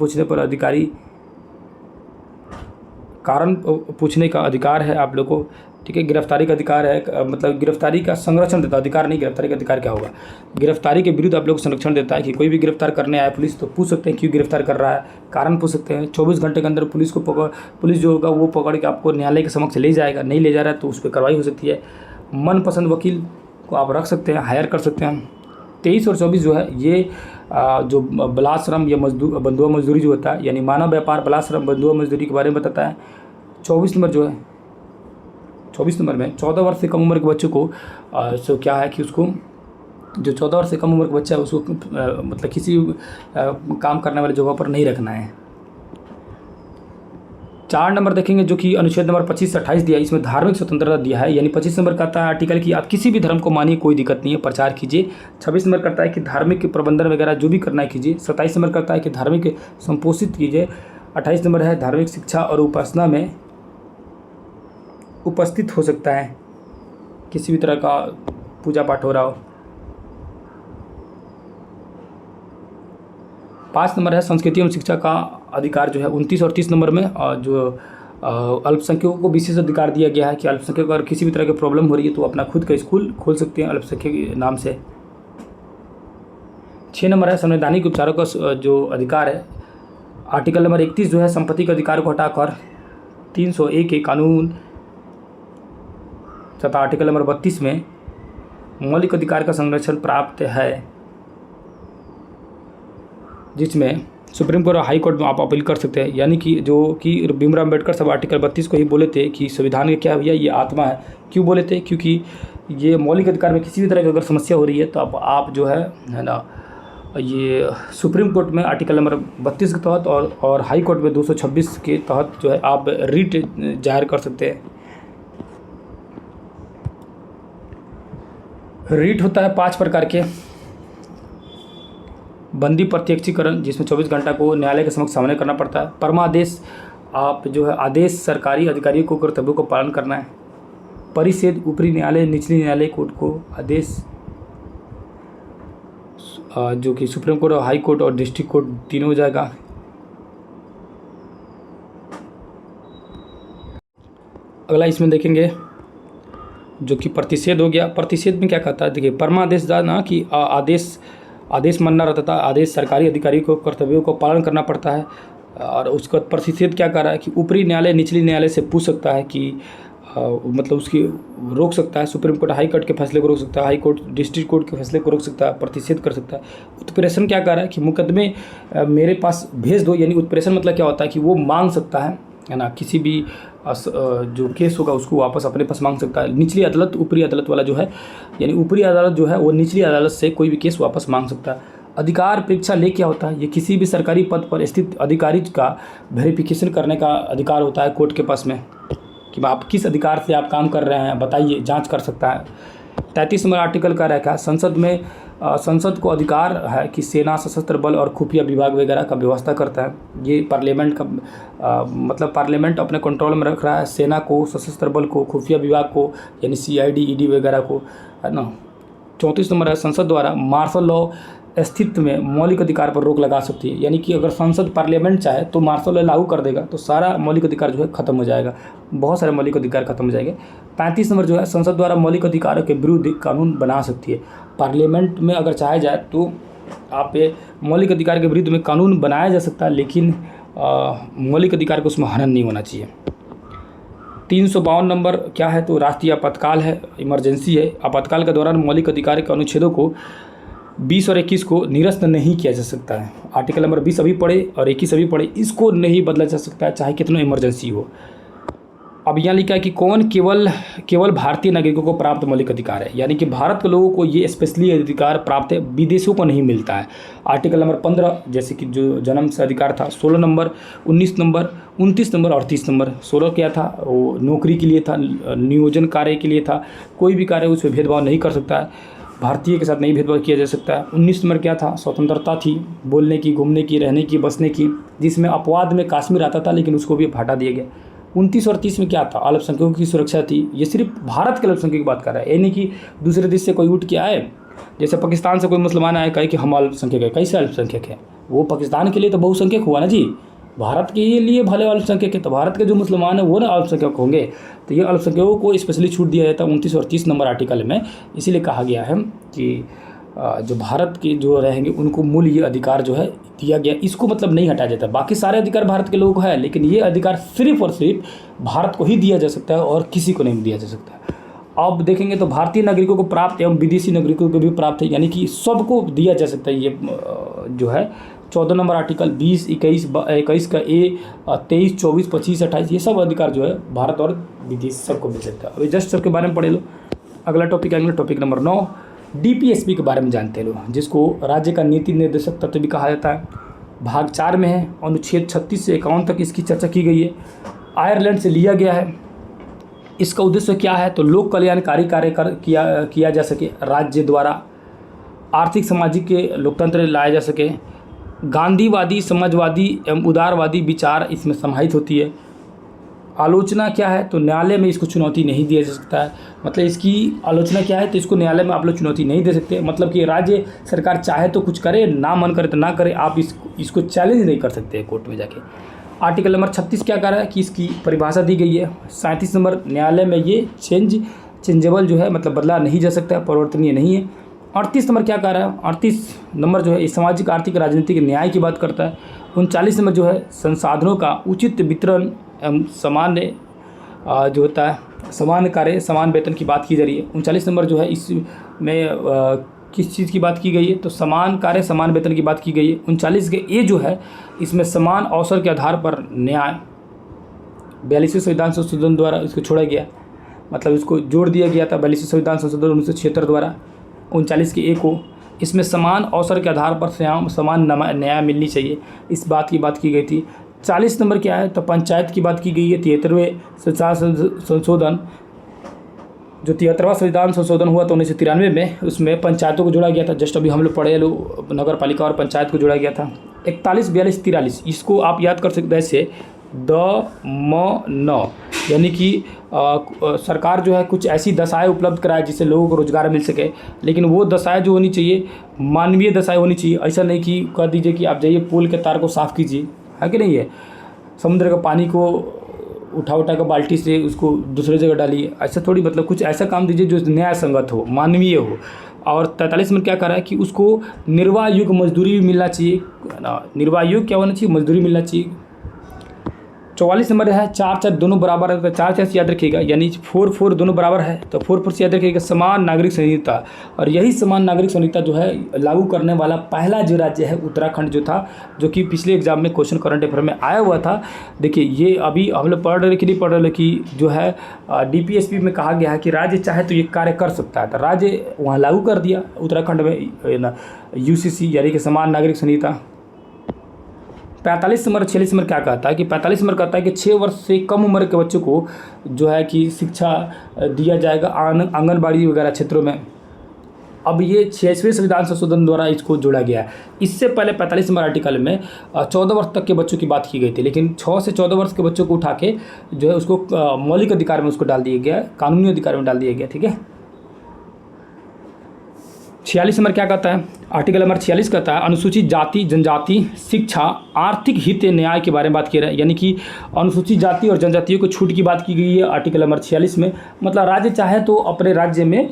पूछने का अधिकार है आप लोग को। ठीक है। गिरफ्तारी का अधिकार है, मतलब गिरफ्तारी का संरक्षण देता है, अधिकार नहीं, गिरफ्तारी का अधिकार क्या होगा, गिरफ्तारी के विरुद्ध आप लोग को संरक्षण देता है कि कोई भी गिरफ्तार करने आए पुलिस तो पूछ सकते हैं क्यों गिरफ्तार कर रहा है, कारण पूछ सकते हैं। 24 घंटे के अंदर पुलिस जो होगा वो पकड़ के आपको न्यायालय के समक्ष ले जाएगा, नहीं ले जा रहा है तो उस पर कार्रवाई हो सकती है। मनपसंद वकील को आप रख सकते हैं, हायर कर सकते हैं। 23 और 24 जो है ये जो बलाश्रम या बंधुआ मजदूरी जो होता है, यानी मानव व्यापार, बलाश्रम, बंधुआ मजदूरी के बारे में बताता है। 24 नंबर जो है, 24 नंबर में 14 वर्ष से कम उम्र के बच्चों को सो क्या है कि उसको, जो 14 वर्ष से कम उम्र का बच्चा है उसको मतलब किसी काम करने वाली जगह पर नहीं रखना है। 4 नंबर देखेंगे जो कि अनुच्छेद नंबर 25 से 28 दिया है, इसमें धार्मिक स्वतंत्रता दिया है, यानी 25 नंबर कहता है आर्टिकल कि आप किसी भी धर्म को मानिए, कोई दिक्कत नहीं है, प्रचार कीजिए। 26 नंबर करता है कि धार्मिक प्रबंधन वगैरह जो भी करना है कीजिए। 27 नंबर करता है कि धार्मिक संपोषित कीजिए। 28 नंबर है धार्मिक शिक्षा और उपासना में उपस्थित हो सकता है, किसी भी तरह का पूजा पाठ हो रहा हो। 5 नंबर है संस्कृति एवं शिक्षा का अधिकार जो है 29 और 30 नंबर में, जो अल्पसंख्यकों को विशेष अधिकार दिया गया है कि अल्पसंख्यक अगर किसी भी तरह की प्रॉब्लम हो रही है तो अपना खुद का स्कूल खोल सकते हैं अल्पसंख्यक के नाम से। 6 नंबर है संवैधानिक उपचारों का जो अधिकार है, आर्टिकल नंबर 31 जो है संपत्ति के अधिकार को हटाकर 301 के कानून तथा आर्टिकल नंबर 32 में मौलिक अधिकार का संरक्षण प्राप्त है, जिसमें सुप्रीम कोर्ट और हाई कोर्ट में आप अपील कर सकते हैं। यानी कि जो कि भीमराव अम्बेडकर सब आर्टिकल 32 को ही बोले थे कि संविधान का क्या भैया ये आत्मा है। क्यों बोले थे? क्योंकि ये मौलिक अधिकार में किसी भी तरह की अगर समस्या हो रही है तो आप जो है ना, ये सुप्रीम कोर्ट में आर्टिकल नंबर 32 के तहत और हाई कोर्ट में 226 के तहत जो है आप रिट जाहिर कर सकते हैं। रिट होता है 5 प्रकार के। बंदी प्रत्यक्षीकरण, जिसमें 24 घंटा को न्यायालय के समक्ष सामने करना पड़ता है। परमादेश, आप जो है आदेश सरकारी अधिकारियों को कर्तव्यों को पालन करना है। परिषद, ऊपरी न्यायालय, निचली न्यायालय कोर्ट को आदेश, जो कि सुप्रीम कोर्ट और हाई कोर्ट और डिस्ट्रिक्ट कोर्ट तीनों हो जाएगा। अगला इसमें देखेंगे जो कि प्रतिषेध हो गया। प्रतिषेध में क्या कहता है, देखिए परमादेश जाना कि आदेश मानना रहता था, आदेश सरकारी अधिकारी को कर्तव्यों को पालन करना पड़ता है। और उसका प्रतिषेध क्या कर रहा है कि ऊपरी न्यायालय निचली न्यायालय से पूछ सकता है कि मतलब उसकी रोक सकता है। सुप्रीम कोर्ट हाई कोर्ट के फैसले को रोक सकता है, हाई कोर्ट डिस्ट्रिक्ट कोर्ट के फैसले को रोक सकता है, प्रतिषेध कर सकता है। उत्प्रेषण क्या कर रहा है कि मुकदमे मेरे पास भेज दो, यानी उत्प्रेषण मतलब क्या होता है कि वो मांग सकता है ना, किसी भी जो केस होगा उसको वापस अपने पास मांग सकता है। निचली अदालत ऊपरी अदालत वाला जो है, यानी ऊपरी अदालत जो है वो निचली अदालत से कोई भी केस वापस मांग सकता है। अधिकार परीक्षा ले क्या होता है, ये किसी भी सरकारी पद पर स्थित अधिकारी का वेरिफिकेशन करने का अधिकार होता है कोर्ट के पास में, कि आप किस अधिकार से आप काम कर रहे हैं बताइए, जांच कर सकता है। 33 नंबर आर्टिकल का रखा, संसद को अधिकार है कि सेना, सशस्त्र बल और खुफिया विभाग वगैरह का व्यवस्था करता है। ये पार्लियामेंट का मतलब पार्लियामेंट अपने कंट्रोल में रख रहा है सेना को, सशस्त्र बल को, खुफिया विभाग को, यानी CID ED वगैरह को, है ना। 34 नंबर है संसद द्वारा मार्शल लॉ अस्तित्व में मौलिक अधिकार पर रोक लगा सकती है, यानी कि अगर संसद पार्लियामेंट चाहे तो मार्शल लॉ लागू कर देगा तो सारा मौलिक अधिकार जो है खत्म हो जाएगा, बहुत सारे मौलिक अधिकार खत्म हो जाएंगे। 35 नंबर जो है संसद द्वारा मौलिक अधिकारों के विरुद्ध कानून बना सकती है। पार्लियामेंट में अगर चाहे जाए तो आप मौलिक अधिकार के विरुद्ध में कानून बनाया जा सकता है, लेकिन मौलिक अधिकार को उसमें हनन नहीं होना चाहिए। 352 नंबर क्या है, तो राष्ट्रीय आपातकाल है, इमरजेंसी है। आपातकाल के दौरान मौलिक अधिकार के अनुच्छेदों को 20 और 21 को निरस्त नहीं किया जा सकता है। आर्टिकल नंबर 20 अभी पढ़े और 21 अभी पढ़े, इसको नहीं बदला जा सकता है चाहे कितना इमरजेंसी हो। अब यहाँ लिखा है कि कौन केवल भारतीय नागरिकों को प्राप्त मौलिक अधिकार है, यानी कि भारत के लोगों को ये स्पेशली अधिकार प्राप्त है, विदेशियों को नहीं मिलता है। आर्टिकल नंबर 15 जैसे कि जो जन्म से अधिकार था, 16 नंबर, 19 नंबर, 29 नंबर और 30 नंबर। 16 क्या था, वो नौकरी के लिए था, नियोजन कार्य के लिए था, कोई भी कार्य उसमें भेदभाव नहीं कर सकता है, भारतीय के साथ नहीं भेदभाव किया जा सकता है। 19 नंबर क्या था, स्वतंत्रता थी बोलने की, घूमने की, रहने की, बसने की, जिसमें अपवाद में कश्मीर आता था लेकिन उसको भी हटा दिया गया। 29 और 30 में क्या था, अल्पसंख्यकों की सुरक्षा थी। ये सिर्फ भारत के अल्पसंख्यक की बात कर रहा है, ये नहीं कि दूसरे देश से कोई उठ के आए, जैसे पाकिस्तान से कोई मुसलमान आए कहे कि हम अल्पसंख्यक है, कैसे अल्पसंख्यक है, वो पाकिस्तान के लिए तो बहुसंख्यक हुआ ना जी, भारत के लिए भले अल्पसंख्यक है, तो भारत के जो मुसलमान हैं वो ना अल्पसंख्यक होंगे। तो ये अल्पसंख्यकों को स्पेशली छूट दिया जाता है 29 और 30 नंबर आर्टिकल में। इसीलिए कहा गया है कि जो भारत के जो रहेंगे उनको मूल ये अधिकार जो है दिया गया, इसको मतलब नहीं हटाया जाता। बाकी सारे अधिकार भारत के लोगों को है, लेकिन ये अधिकार सिर्फ और सिर्फ भारत को ही दिया जा सकता है और किसी को नहीं दिया जा सकता है। अब देखेंगे तो भारतीय नागरिकों को प्राप्त एवं विदेशी नागरिकों को भी प्राप्त है, यानी कि सबको दिया जा सकता है। ये जो है 14 नंबर आर्टिकल 20, 21 का ए, 23, 24, 25, 28 ये सब अधिकार जो है भारत और विदेश सबको मिल सकता है। अभी जस्ट सबके बारे में पढ़े लो। अगला टॉपिक आएंगे टॉपिक नंबर 9, डीपीएसपी के बारे में जानते लो, जिसको राज्य का नीति निर्देशक तत्व भी कहा जाता है। भाग 4 में है, अनुच्छेद 36 से 51 तक इसकी चर्चा की गई है। आयरलैंड से लिया गया है। इसका उद्देश्य क्या है, तो लोक कल्याणकारी कार्य किया जा सके, राज्य द्वारा आर्थिक सामाजिक के लोकतंत्र लाया जा सके, गांधीवादी समाजवादी एवं उदारवादी विचार इसमें समाहित होती है। आलोचना क्या है, तो न्यायालय में इसको चुनौती नहीं दिया जा सकता है। मतलब इसकी आलोचना क्या है, तो इसको न्यायालय में आप लोग चुनौती नहीं दे सकते। मतलब कि राज्य सरकार चाहे तो कुछ करे, ना मन करे तो ना करे, आप इसको चैलेंज नहीं कर सकते कोर्ट में जाके। आर्टिकल नंबर 36 क्या कह रहा है कि इसकी परिभाषा दी गई है। 37 नंबर, न्यायालय में ये चेंजेबल जो है, मतलब बदला नहीं जा सकता है, परिवर्तनीय नहीं है। 38 नंबर क्या कह रहा है, 38 नंबर जो है ये सामाजिक आर्थिक राजनीतिक न्याय की बात करता है। 39 नंबर जो है संसाधनों का उचित वितरण एवं सामान्य जो होता है समान कार्य समान वेतन की बात की जा रही है। 39 नंबर जो है इसमें किस चीज़ की बात की गई है, तो समान कार्य समान वेतन की बात की गई है। 39 के ए जो है इसमें समान अवसर के आधार पर न्याय 42वें संविधान संशोधन द्वारा इसको छोड़ा गया, मतलब इसको जोड़ दिया गया था 42वें संविधान संशोधन 1976 द्वारा। 39 के ए को इसमें समान अवसर के आधार पर समान न्याय मिलनी चाहिए, इस बात की गई थी। 40 नंबर क्या है, तो पंचायत की बात की गई है। 73वें संशोधन जो 73वां संविधान संशोधन हुआ था 1993 में, उसमें पंचायतों को जोड़ा गया था। जस्ट अभी हम लोग पढ़े लो, नगर पालिका और पंचायत को जोड़ा गया था। 41, 42, 43 इसको आप याद कर सकते हैं ऐसे द म न, यानी कि सरकार जो है कुछ ऐसी दशाएं उपलब्ध कराए जिससे लोगों को रोजगार मिल सके, लेकिन वो दशाएं जो होनी चाहिए मानवीय दशाएं होनी चाहिए। ऐसा नहीं कि कह दीजिए कि आप जाइए पुल के तार को साफ़ कीजिए, है कि नहीं है, समुद्र का पानी को उठा कर बाल्टी से उसको दूसरी जगह डालिए, ऐसा थोड़ी, मतलब कुछ ऐसा काम दीजिए जो न्याय संगत हो, मानवीय हो। और 43 में क्या कर रहा है कि उसको निर्वाह योग्य मजदूरी भी मिलना चाहिए, निर्वाह योग्य क्या होना चाहिए, मजदूरी मिलना चाहिए। 44 नंबर है 4-4 दोनों बराबर है, 4-4 से याद रखिएगा, यानी 4-4 दोनों बराबर है, तो 4-4 से याद रखिएगा समान नागरिक संहिता। और यही समान नागरिक संहिता जो है लागू करने वाला पहला जो राज्य है उत्तराखंड जो था, जो कि पिछले एग्जाम में क्वेश्चन करंट अफेयर में आया हुआ था। देखिए ये अभी हम लोग पढ़ रहे कि नहीं पढ़ रहे कि जो है डीपीएसपी में कहा गया है कि राज्य चाहे तो ये कार्य कर सकता है, तो राज्य वहाँ लागू कर दिया उत्तराखंड में यूसीसी यानी कि समान नागरिक संहिता। 45 नंबर 46 नंबर क्या कहता है कि 45 नंबर कहता है कि 6 वर्ष से कम उम्र के बच्चों को जो है कि शिक्षा दिया जाएगा आंगनबाड़ी वगैरह क्षेत्रों में। अब ये 6वें संविधान संशोधन द्वारा इसको जोड़ा गया है। इससे पहले 45 नंबर आर्टिकल में 14 वर्ष तक के बच्चों की बात की गई थी, लेकिन 6 से 14 वर्ष के बच्चों को उठा के जो है उसको मौलिक अधिकार में उसको डाल दिया गया, कानूनी अधिकार में डाल दिया गया। ठीक है, 46 नंबर क्या कहता है, आर्टिकल नंबर 46 कहता है अनुसूचित जाति जनजाति शिक्षा आर्थिक हित न्याय के बारे में बात की रहा है, यानी कि अनुसूचित जाति और जनजातियों को छूट की बात की गई है आर्टिकल नंबर 46 में। मतलब राज्य चाहे तो अपने राज्य में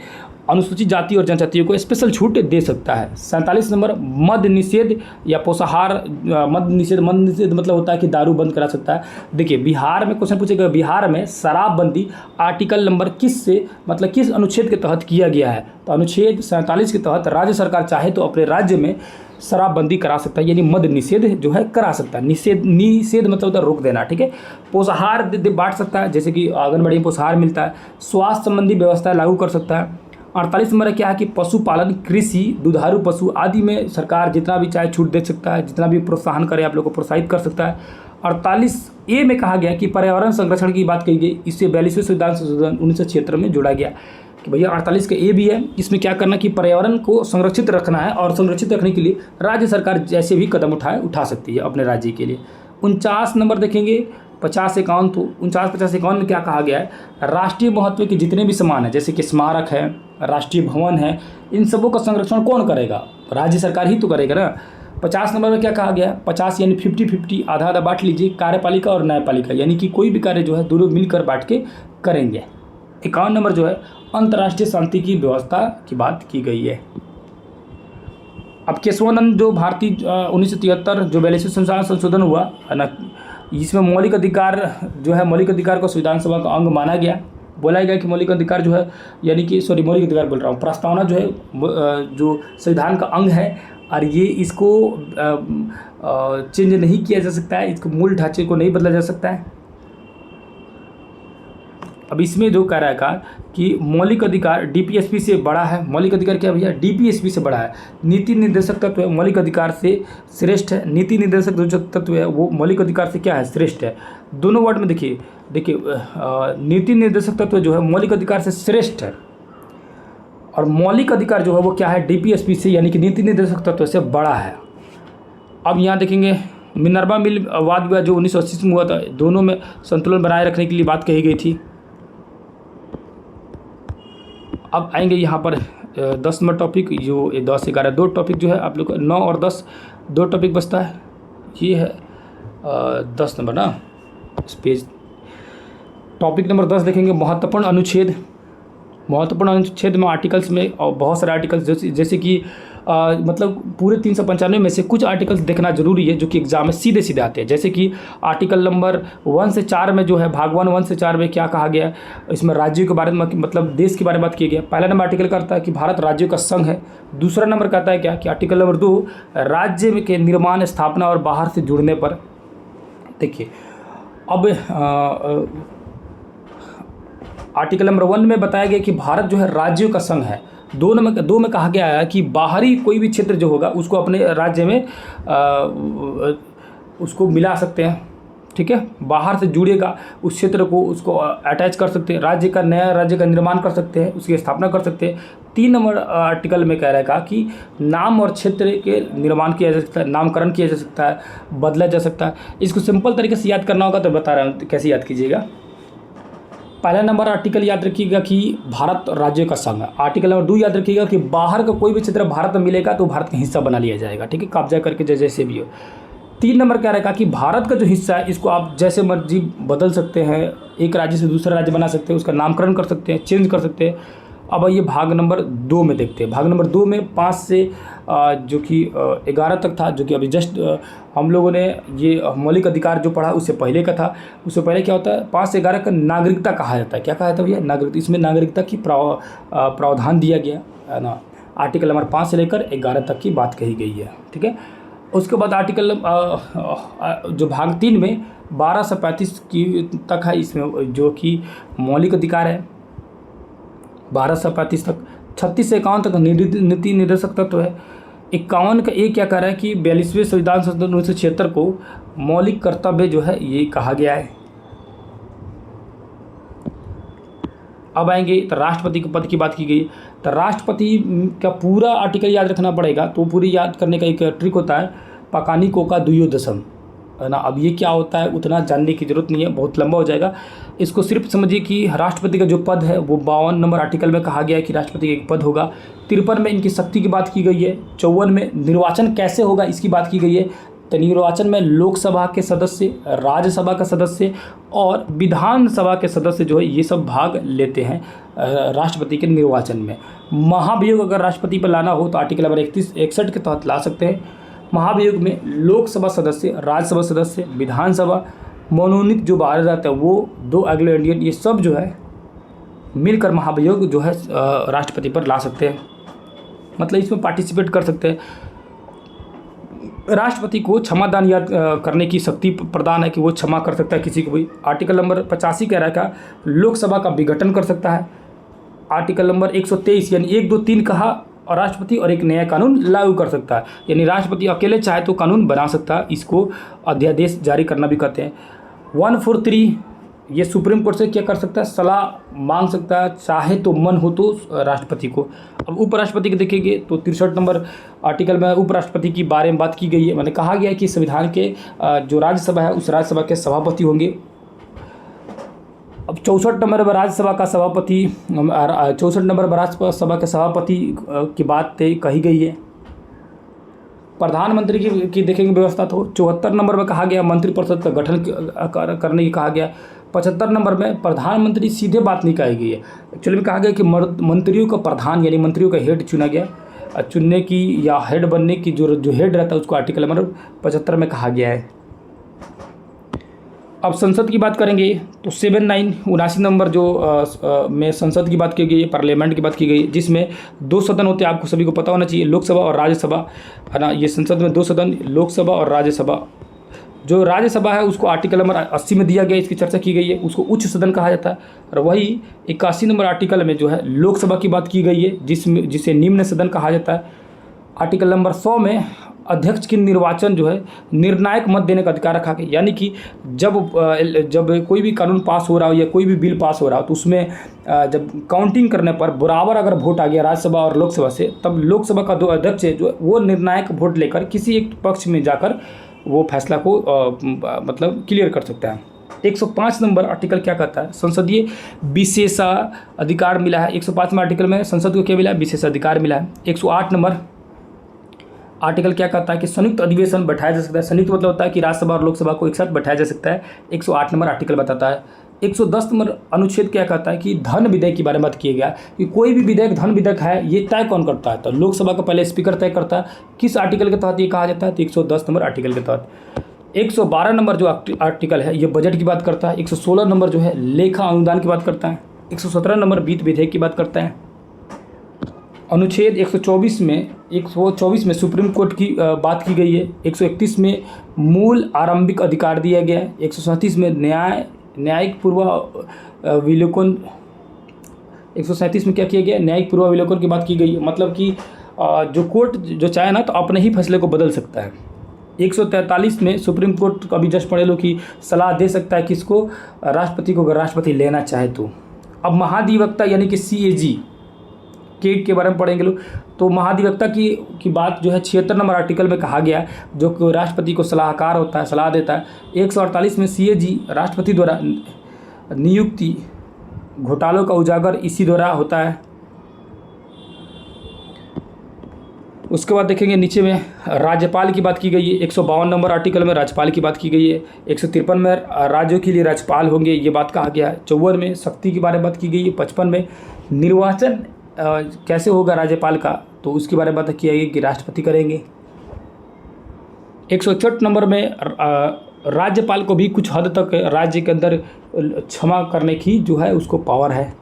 अनुसूचित जाति और जनजातियों को स्पेशल छूट दे सकता है। 47 नंबर मद्य निषेध या पोषाहार, मद्य निषेध मतलब होता है कि दारू बंद करा सकता है। देखिए बिहार में क्वेश्चन पूछेगा, बिहार में शराबबंदी आर्टिकल नंबर किस से, मतलब किस अनुच्छेद के तहत किया गया है, तो अनुच्छेद 47 के तहत राज्य सरकार चाहे तो अपने राज्य में शराबबंदी करा सकता है, यानी मद्य निषेध जो है करा सकता है। निषेध मतलब होता है रोक देना। ठीक है, पोषाहार बांट सकता है, जैसे कि आंगनबाड़ी में पोषाहार मिलता है, स्वास्थ्य संबंधी व्यवस्था लागू कर सकता है। 48 नंबर क्या है कि पशुपालन कृषि दुधारू पशु आदि में सरकार जितना भी चाहे छूट दे सकता है, जितना भी प्रोत्साहन करे आप लोग को प्रोत्साहित कर सकता है। 48 ए में कहा गया कि पर्यावरण संरक्षण की बात कही गई, इससे 42वें संविधान संशोधन 1976 में जोड़ा गया कि भैया 48 का ए भी है, इसमें क्या करना कि पर्यावरण को संरक्षित रखना है और संरक्षित रखने के लिए राज्य सरकार जैसे भी कदम उठा सकती है अपने राज्य के लिए। 49 नंबर देखेंगे 50-51, तो 49-50-51 में क्या कहा गया है, राष्ट्रीय महत्व के जितने भी सामान हैं जैसे कि स्मारक है, राष्ट्रीय भवन है, इन सबों का संरक्षण कौन करेगा, राज्य सरकार ही तो करेगा ना। 50 नंबर में क्या कहा गया है, 50 यानी 50-50 आधा आधा बांट लीजिए, कार्यपालिका और न्यायपालिका, यानी कि कोई भी कार्य जो है दोनों मिलकर बांट के करेंगे। 51 नंबर जो है अंतर्राष्ट्रीय शांति की व्यवस्था की बात की गई है। अब केशवानंद जो भारतीय 1973 जो 42वें संविधान संशोधन हुआ है ना, इसमें मौलिक अधिकार जो है, मौलिक अधिकार को संविधान सभा का अंग माना गया। बोला गया कि मौलिक अधिकार जो है, यानी कि मौलिक अधिकार बोल रहा हूँ, प्रस्तावना जो है जो संविधान का अंग है, और ये इसको चेंज नहीं किया जा सकता है, इसको मूल ढांचे को नहीं बदला जा सकता है। अब इसमें जो कह रहा है कि मौलिक अधिकार डीपीएसपी से बड़ा है। मौलिक अधिकार क्या भैया, डीपीएसपी से बड़ा है। नीति निर्देशक तत्व है मौलिक अधिकार से श्रेष्ठ है। नीति निर्देशक जो तत्व है वो मौलिक अधिकार से क्या है, श्रेष्ठ है। दोनों वर्ड में देखिए नीति निर्देशक तत्व जो है मौलिक अधिकार से श्रेष्ठ है, और मौलिक अधिकार जो है वो क्या है, डीपीएसपी से यानी कि नीति निर्देशक तत्व से बड़ा है। अब यहाँ देखेंगे मिनर्वा मिल वाद विवाद जो 1980 में हुआ था, दोनों में संतुलन बनाए रखने के लिए बात कही गई थी। अब आएंगे यहाँ पर 10 नंबर टॉपिक, जो 10 11 दो टॉपिक जो है आप लोग 9 और 10 दो टॉपिक बचता है। ये है 10 नंबर ना, इस पेज टॉपिक नंबर 10 देखेंगे महत्वपूर्ण अनुच्छेद। महत्वपूर्ण अनुच्छेद में आर्टिकल्स में और बहुत सारे आर्टिकल्स जैसे कि मतलब पूरे 395 में से कुछ आर्टिकल्स देखना जरूरी है जो कि एग्जाम में सीधे सीधे आते हैं। जैसे कि आर्टिकल नंबर 1 से 4 में जो है भाग 1 से 4 में क्या कहा गया है, इसमें राज्यों के बारे में मतलब देश के बारे में बात की गई है। पहला नंबर आर्टिकल कहता है कि भारत राज्यों का संघ है। दूसरा नंबर कहता है क्या कि आर्टिकल नंबर 2 राज्य के निर्माण, स्थापना और बाहर से जुड़ने पर। देखिए अब आर्टिकल नंबर 1 में बताया गया कि भारत जो है राज्यों का संघ है। 2 में कहा गया है कि बाहरी कोई भी क्षेत्र जो होगा उसको अपने राज्य में उसको मिला सकते हैं, ठीक है, बाहर से जुड़ेगा उस क्षेत्र को, उसको अटैच कर सकते हैं, राज्य का नया राज्य का निर्माण कर सकते हैं, उसकी स्थापना कर सकते हैं। 3 नंबर आर्टिकल में कह रहा है कि नाम और क्षेत्र के निर्माण किया जा सकता है, नामकरण किया जा सकता है, बदला जा सकता है। इसको सिंपल तरीके से याद करना होगा तो बता रहा हूँ कैसे याद कीजिएगा। पहला नंबर आर्टिकल याद रखिएगा कि भारत राज्यों का संघ है। आर्टिकल नंबर 2 याद रखिएगा कि बाहर का कोई भी क्षेत्र भारत में मिलेगा तो भारत का हिस्सा बना लिया जाएगा, ठीक है, कब्जा करके जैसे भी हो। 3 नंबर क्या रहेगा कि भारत का जो हिस्सा है इसको आप जैसे मर्जी बदल सकते हैं, एक राज्य से दूसरा राज्य बना सकते हैं, उसका नामकरण कर सकते हैं, चेंज कर सकते हैं। अब ये भाग नंबर 2 में देखते हैं। भाग नंबर 2 में 5 से जो कि 11 तक था, जो कि अभी जस्ट हम लोगों ने ये मौलिक अधिकार जो पढ़ा उससे पहले का था। उससे पहले क्या होता है, 5 से 11 का नागरिकता कहा जाता है। क्या कहा जाता है भैया, नागरिकता। इसमें नागरिकता की प्रावधान दिया गया है ना। आर्टिकल नंबर 5 से लेकर 11 तक की बात कही गई है, ठीक है। उसके बाद आर्टिकल जो भाग 3 में 12 से 35 की तक है, इसमें जो कि मौलिक अधिकार है 12 से 35 तक। 36 से 51 तक नीति निर्देशक तत्व है। 51 का एक क्या कह रहा है कि 42वें संविधान संशोधन 1976 को मौलिक कर्तव्य जो है ये कहा गया है। अब आएंगे तो राष्ट्रपति के पद की बात की गई। तो राष्ट्रपति का पूरा आर्टिकल याद रखना पड़ेगा, तो पूरी याद करने का एक ट्रिक होता है पकानिको का द्वयोदशम, है ना। अब ये क्या होता है उतना जानने की जरूरत नहीं है, बहुत लंबा हो जाएगा। इसको सिर्फ समझिए कि राष्ट्रपति का जो पद है वो 52 नंबर आर्टिकल में कहा गया है कि राष्ट्रपति का एक पद होगा। 53 में इनकी शक्ति की बात की गई है। 54 में निर्वाचन कैसे होगा इसकी बात की गई है। तो निर्वाचन में लोकसभा के सदस्य, राज्यसभा का सदस्य और विधानसभा के सदस्य जो है ये सब भाग लेते हैं राष्ट्रपति के निर्वाचन में। महाभियोग अगर राष्ट्रपति पर लाना हो तो आर्टिकल नंबर 61 के तहत ला सकते हैं। महाभियोग में लोकसभा सदस्य, राज्यसभा सदस्य, विधानसभा, मनोनीत जो बाहर जाते हैं वो 2 एंग्लो इंडियन, ये सब जो है मिलकर महाभियोग जो है राष्ट्रपति पर ला सकते हैं, मतलब इसमें पार्टिसिपेट कर सकते हैं। राष्ट्रपति को क्षमादान याद करने की शक्ति प्रदान है कि वो क्षमा कर सकता है किसी को भी। आर्टिकल नंबर 85 कह रहा है लोकसभा का विघटन कर सकता है। आर्टिकल नंबर 123 यानी 1, 2, 3 कहा और राष्ट्रपति और एक नया कानून लागू कर सकता है, यानी राष्ट्रपति अकेले चाहे तो कानून बना सकता है, इसको अध्यादेश जारी करना भी कहते हैं। 143 ये सुप्रीम कोर्ट से क्या कर सकता है, सलाह मांग सकता है, चाहे तो मन हो तो राष्ट्रपति को। अब उपराष्ट्रपति के देखेंगे तो 63 नंबर आर्टिकल में उपराष्ट्रपति की बारे में बात की गई है। मैंने कहा गया है कि संविधान के जो राज्यसभा है उस राज्यसभा के सभापति होंगे। अब 64 नंबर पर राज्यसभा का सभापति, 64 नंबर पर राज्यसभा के सभापति की बात कही गई है। प्रधानमंत्री की देखेंगे व्यवस्था तो 74 नंबर में कहा गया मंत्रिपरिषद का गठन करने की कहा गया। 75 नंबर में प्रधानमंत्री सीधे बात नहीं कही गई है, एक्चुअली में कहा गया कि मंत्रियों का प्रधान यानी मंत्रियों का हेड चुना गया। चुनने की या हेड बनने की जो हेड रहता है उसको आर्टिकल नंबर 75 में कहा गया है। अब संसद की बात करेंगे तो 79 नंबर जो में संसद की बात की गई है, पार्लियामेंट की बात की गई है, जिसमें 2 सदन होते हैं, आपको सभी को पता होना चाहिए, लोकसभा और राज्यसभा, है ना। ये संसद में 2 सदन, लोकसभा और राज्यसभा। जो राज्यसभा है उसको आर्टिकल नंबर 80 में दिया गया, इसकी चर्चा की गई है, उसको उच्च सदन कहा जाता है। और वही 81 नंबर आर्टिकल में जो है लोकसभा की बात की गई है, जिसे निम्न सदन कहा जाता है। आर्टिकल नंबर 100 में अध्यक्ष की निर्वाचन जो है निर्णायक मत देने का अधिकार रखा गया, यानी कि जब कोई भी कानून पास हो रहा हो या कोई भी बिल पास हो रहा हो तो उसमें जब काउंटिंग करने पर बराबर अगर वोट आ गया राज्यसभा और लोकसभा से, तब लोकसभा का 2 अध्यक्ष है जो वो निर्णायक वोट लेकर किसी एक पक्ष में जाकर वो फैसला को मतलब क्लियर कर सकता है। 105 नंबर आर्टिकल क्या कहता है, संसदीय विशेषाधिकार मिला है। 105 आर्टिकल में संसद को क्या मिला है, विशेषाधिकार मिला है। 108 नंबर आर्टिकल क्या कहता है कि संयुक्त अधिवेशन बैठाया जा सकता है। संयुक्त मतलब होता है कि राज्यसभा और लोकसभा को एक साथ बैठाया जा सकता है। 108 नंबर आर्टिकल बताता है। 110 नंबर अनुच्छेद क्या कहता है कि धन विधेयक के बारे में बात किया गया कि कोई भी विधेयक धन विधेयक है, ये तय कौन करता है, तो लोकसभा का पहले स्पीकर तय करता है। किस आर्टिकल के तहत ये कहा जाता है, तो 110 नंबर आर्टिकल के तहत। 112 नंबर जो आर्टिकल है ये बजट की बात करता है। 116 नंबर जो है लेखा अनुदान की बात करता है। 117 नंबर वित्त विधेयक की बात करता है। अनुच्छेद 124 में सुप्रीम कोर्ट की बात की गई है। 131 में मूल आरंभिक अधिकार दिया गया है। 137 में न्यायिक पूर्वावलोकन 137 में क्या किया गया, न्यायिक पूर्वावलोकन की बात की गई है, मतलब कि जो कोर्ट जो चाहे ना तो अपने ही फैसले को बदल सकता है। 143 में सुप्रीम कोर्ट का भी जज पढ़े लो कि सलाह दे सकता है किसको, राष्ट्रपति को, अगर राष्ट्रपति लेना चाहे तो। अब महाधिवक्ता यानी कि CAG के बारे में पढ़ेंगे लोग, तो महाधिवक्ता की बात जो है 76 नंबर आर्टिकल में कहा गया है, जो कि राष्ट्रपति को सलाहकार होता है, सलाह देता है। 148 में CAG राष्ट्रपति द्वारा नियुक्ति घोटालों का उजागर इसी द्वारा होता है। उसके बाद देखेंगे नीचे में राज्यपाल की बात की गई है। 152 नंबर आर्टिकल में राज्यपाल की बात की गई है। 153 में राज्यों के लिए राज्यपाल होंगे, ये बात कहा गया है। 54 में शक्ति के बारे में बात की गई है। 55 में निर्वाचन कैसे होगा राज्यपाल का, तो उसके बारे में बात किया गया कि राष्ट्रपति करेंगे। 161 नंबर में राज्यपाल को भी कुछ हद तक राज्य के अंदर क्षमा करने की जो है उसको पावर है।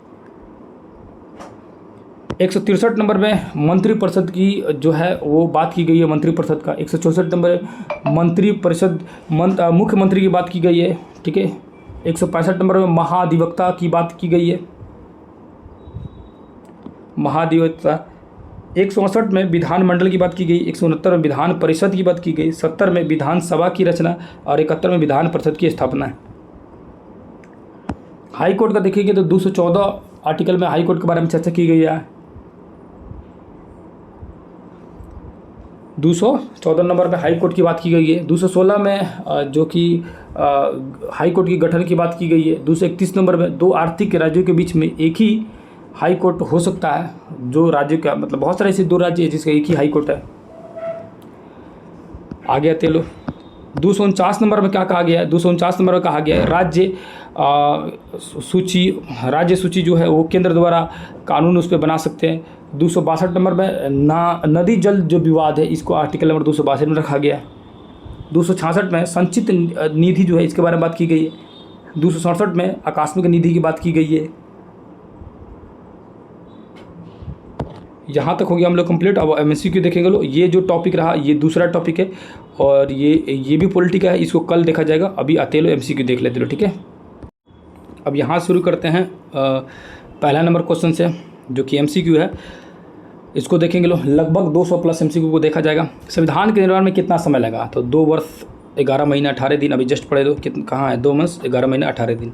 163 नंबर में मंत्रिपरिषद की जो है वो बात की गई है, मंत्रिपरिषद का। 164 नंबर मंत्रिपरिषद मुख्यमंत्री की बात की गई है, ठीक है। 165 नंबर में महाधिवक्ता की बात की गई है, महाधिवक्ता। 168 में विधानमंडल की बात की गई। 169 में विधान परिषद की बात की गई। 70 में विधानसभा की रचना और 71 में विधान परिषद की स्थापना है। हाई कोर्ट का देखिए तो 214 आर्टिकल में हाई कोर्ट के बारे में चर्चा की गई है। 214 नंबर पे हाई कोर्ट की बात की गई है। 216 में जो कि हाई कोर्ट की गठन की बात की गई है। 231 नंबर में 2 आर्थिक राज्यों के बीच में एक ही हाई कोर्ट हो सकता है, जो राज्य का मतलब बहुत सारे ऐसे 2 राज्य है जिसका एक ही हाई कोर्ट है। आगे आते लो 249 नंबर में क्या कहा गया है, 249 नंबर में कहा गया है राज्य सूची जो है वो केंद्र द्वारा कानून उस पर बना सकते हैं। 262 नंबर में नदी जल जो विवाद है इसको आर्टिकल नंबर 262 में रखा गया है। 266 में संचित निधि जो है इसके बारे में बात की गई है। 267 में आकस्मिक निधि की बात की गई है। यहाँ तक हो गया हम लोग कंप्लीट। अब MCQ देखेंगे लो, ये जो टॉपिक रहा ये दूसरा टॉपिक है और ये भी पॉलिटिकल है, इसको कल देखा जाएगा। अभी आते लो MCQ देख लेते लो, ठीक है। अब यहाँ शुरू करते हैं पहला नंबर क्वेश्चन से, जो कि MCQ है। इसको देखेंगे लो, लगभग 200 प्लस MCQ को देखा जाएगा। संविधान के निर्माण में कितना समय लगा, तो 2 वर्ष 11 महीने 18 दिन। अभी जस्ट पढ़े दो कहाँ है, 2 वर्ष 11 महीने 18 दिन।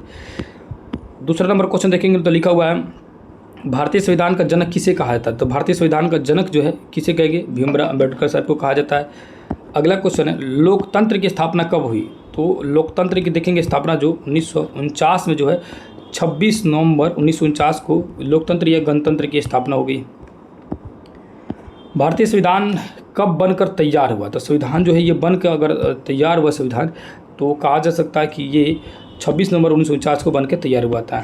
दूसरा नंबर क्वेश्चन देखेंगे तो लिखा हुआ है भारतीय संविधान का जनक किसे कहा जाता है, तो भारतीय संविधान का जनक जो है किसे कहेंगे, भीमराव अम्बेडकर साहब को कहा जाता है। अगला क्वेश्चन है लोकतंत्र की स्थापना कब हुई, तो लोकतंत्र की देखेंगे स्थापना जो 1949 में जो है 26 नवंबर 1949 को लोकतंत्र या गणतंत्र की स्थापना हो गई। भारतीय संविधान कब बनकर तैयार हुआ? तो संविधान जो है ये बनकर अगर तैयार हुआ संविधान, तो कहा जा सकता है कि ये 26 नवंबर 1949 को बनकर तैयार हुआ था।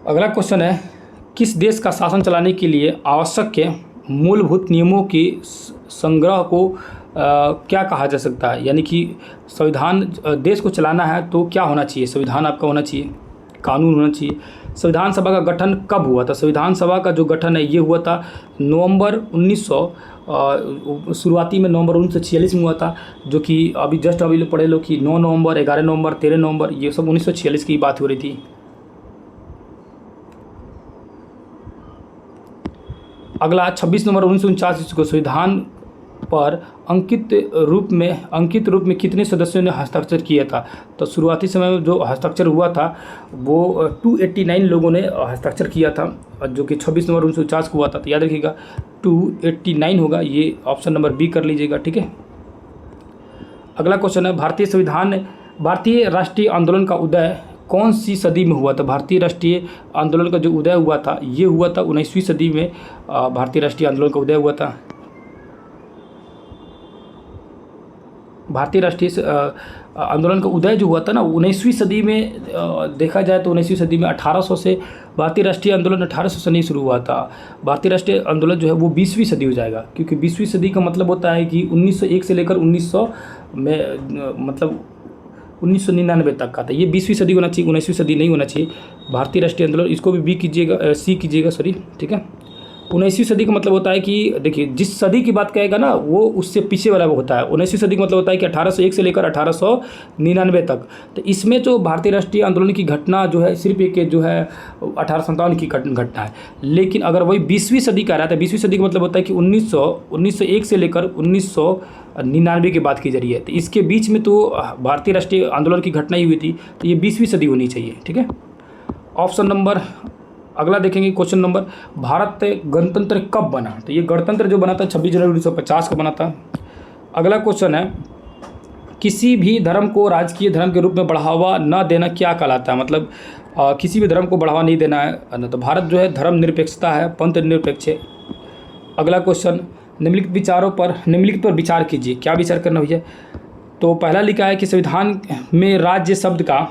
अगला क्वेश्चन है, किस देश का शासन चलाने के लिए आवश्यक मूलभूत नियमों के संग्रह को क्या कहा जा सकता है? यानी कि संविधान देश को चलाना है तो क्या होना चाहिए? संविधान आपका होना चाहिए, कानून होना चाहिए। संविधान सभा का गठन कब हुआ था? संविधान सभा का जो गठन है ये हुआ था नवंबर 1900 शुरुआती में नवंबर 1946 में हुआ था, जो कि अभी जस्ट अभी पढ़े लो कि 9 नवंबर, 11 नवंबर, 13 नवंबर, ये सब 1946 की बात हो रही थी। अगला 26 नवंबर 1949 को संविधान पर अंकित रूप में कितने सदस्यों ने हस्ताक्षर किया था? तो शुरुआती समय में जो हस्ताक्षर हुआ था वो 289 लोगों ने हस्ताक्षर किया था, जो कि 26 नवंबर 1949 को हुआ था। तो याद रखिएगा 289 होगा, ये ऑप्शन नंबर बी कर लीजिएगा, ठीक है। अगला क्वेश्चन है, भारतीय राष्ट्रीय आंदोलन का उदय कौन सी सदी में हुआ था? भारतीय राष्ट्रीय आंदोलन का जो उदय हुआ था ये हुआ था 19वीं सदी में। भारतीय राष्ट्रीय आंदोलन का उदय हुआ था। भारतीय राष्ट्रीय आंदोलन का उदय जो हुआ था ना 19वीं सदी में, देखा जाए तो 19वीं सदी में 1800 से भारतीय राष्ट्रीय आंदोलन 1800 से नहीं शुरू हुआ था। भारतीय राष्ट्रीय आंदोलन जो है वो 20वीं सदी हो जाएगा, क्योंकि 20वीं सदी का मतलब होता है कि 1901 से लेकर 1900 में मतलब 1999 तक का था। ये 20वीं सदी होना चाहिए, 19वीं सदी नहीं होना चाहिए। भारतीय राष्ट्रीय आंदोलन, इसको भी कीजिएगा, सी कीजिएगा, सॉरी, ठीक है। 19वीं सदी का मतलब होता है कि देखिए जिस सदी की बात कहेगा ना वो उससे पीछे वाला होता है। 19वीं सदी का मतलब होता है कि 1801 से लेकर 1899 तक। तो इसमें जो भारतीय राष्ट्रीय आंदोलन की घटना जो है सिर्फ एक जो है 1857 की घटना है। लेकिन अगर वही 20वीं सदी का रहा था, 20वीं सदी का मतलब होता है कि 1901 से लेकर 1999 की बात की जा रही है। तो इसके बीच में तो भारतीय राष्ट्रीय आंदोलन की घटना ही हुई थी, तो ये 20वीं सदी होनी चाहिए, ठीक है। ऑप्शन नंबर अगला देखेंगे, क्वेश्चन नंबर, भारत गणतंत्र कब बना? तो ये गणतंत्र जो बना था 26 जनवरी 1950 को बना था। अगला क्वेश्चन है, किसी भी धर्म को राजकीय धर्म के रूप में बढ़ावा न देना क्या कहलाता है? मतलब किसी भी धर्म को बढ़ावा नहीं देना है। तो भारत जो है धर्म निरपेक्षता है, पंथ निरपेक्ष है। अगला क्वेश्चन, निम्नलिखित पर विचार कीजिए। क्या विचार करना भैया? तो पहला लिखा है कि संविधान में राज्य शब्द का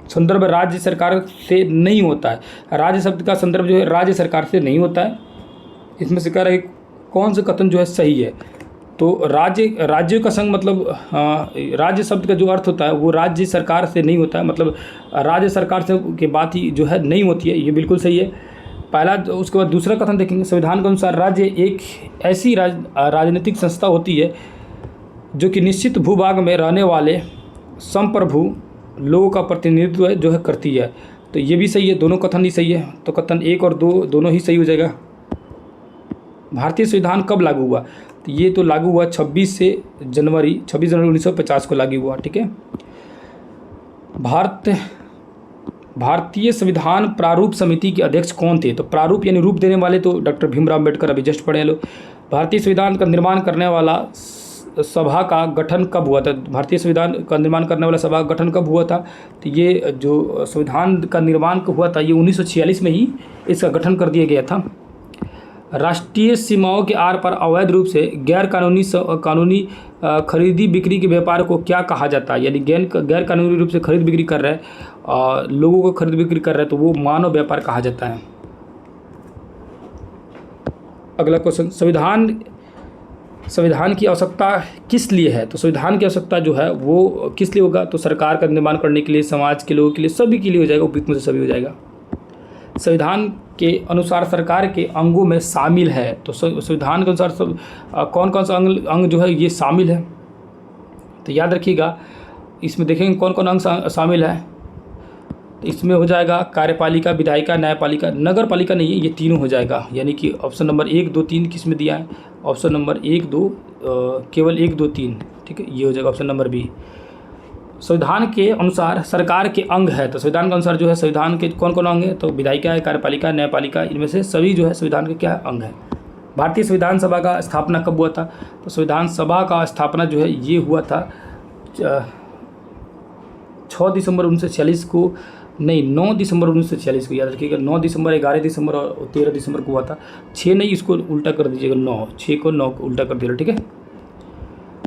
संदर्भ राज्य सरकार से नहीं होता है। राज्य शब्द का संदर्भ जो है राज्य सरकार से नहीं होता है। इसमें से कह रहा है कौन सा कथन जो है सही है? तो राज्यों का संघ मतलब राज्य शब्द का जो अर्थ होता है वो राज्य सरकार से नहीं होता है, मतलब राज्य सरकार से की बात ही जो है नहीं होती है, ये बिल्कुल सही है पहला। उसके बाद दूसरा कथन देखेंगे, संविधान के अनुसार राज्य एक ऐसी राजनीतिक संस्था होती है जो कि निश्चित भूभाग में रहने वाले संप्रभु लोगों का प्रतिनिधित्व जो है करती है। तो ये भी सही है, दोनों कथन ही सही है। तो कथन 1 और 2 दोनों ही सही हो जाएगा। भारतीय संविधान कब लागू हुआ? तो ये तो लागू हुआ 26 जनवरी 1950 को लागू हुआ, ठीक है। भारतीय संविधान प्रारूप समिति के अध्यक्ष कौन थे? तो प्रारूप यानी रूप देने वाले तो डॉक्टर भीमराव अम्बेडकर, अभी जस्ट पढ़े लोग। भारतीय संविधान का निर्माण करने वाला सभा का गठन कब हुआ था? भारतीय संविधान का निर्माण करने वाला सभा का गठन कब हुआ था? तो ये जो संविधान का निर्माण हुआ था ये 1946 में ही इसका गठन कर दिया गया था। राष्ट्रीय सीमाओं के आर पार अवैध रूप से गैर कानूनी खरीदी बिक्री के व्यापार को क्या कहा जाता है? यानी गैर कानूनी रूप से खरीद बिक्री कर रहे हैं, लोगों को खरीद बिक्री कर रहे हैं, तो वो मानव व्यापार कहा जाता है। अगला क्वेश्चन, संविधान की आवश्यकता किस लिए है? तो संविधान की आवश्यकता जो है वो किस लिए होगा? तो सरकार का निर्माण करने के लिए, समाज के लोगों के लिए, सभी के लिए हो जाएगा, उपयुक्त में से सभी हो जाएगा। संविधान के अनुसार सरकार के अंगों में शामिल है। तो संविधान के अनुसार सब कौन कौन सा अंग जो है ये शामिल है? तो याद रखिएगा, इसमें देखेंगे कौन कौन अंग शामिल है। तो इसमें हो जाएगा कार्यपालिका, विधायिका, न्यायपालिका, नगर पालिका नहीं है, ये तीनों हो जाएगा। यानी कि ऑप्शन नंबर 1, 2, 3 किस में दिया है? ऑप्शन नंबर 1, 2 केवल 1, 2, 3, ठीक है, ये हो जाएगा ऑप्शन नंबर बी। संविधान के अनुसार सरकार के अंग है। तो संविधान के अनुसार जो है संविधान के कौन कौन अंग है? तो विधायिका है, कार्यपालिका, न्यायपालिका, इनमें से सभी जो है संविधान के क्या अंग है। भारतीय संविधान सभा का स्थापना कब हुआ था? तो संविधान सभा का स्थापना जो है ये हुआ था 6 दिसंबर 1946 को नहीं, 9 दिसंबर 1946 को, याद रखिएगा। 9 दिसंबर, 11 दिसंबर और 13 दिसंबर को हुआ था। 6 नहीं, इसको उल्टा कर दीजिएगा, 9, 6 को 9 को उल्टा कर दीजिएगा, ठीक है।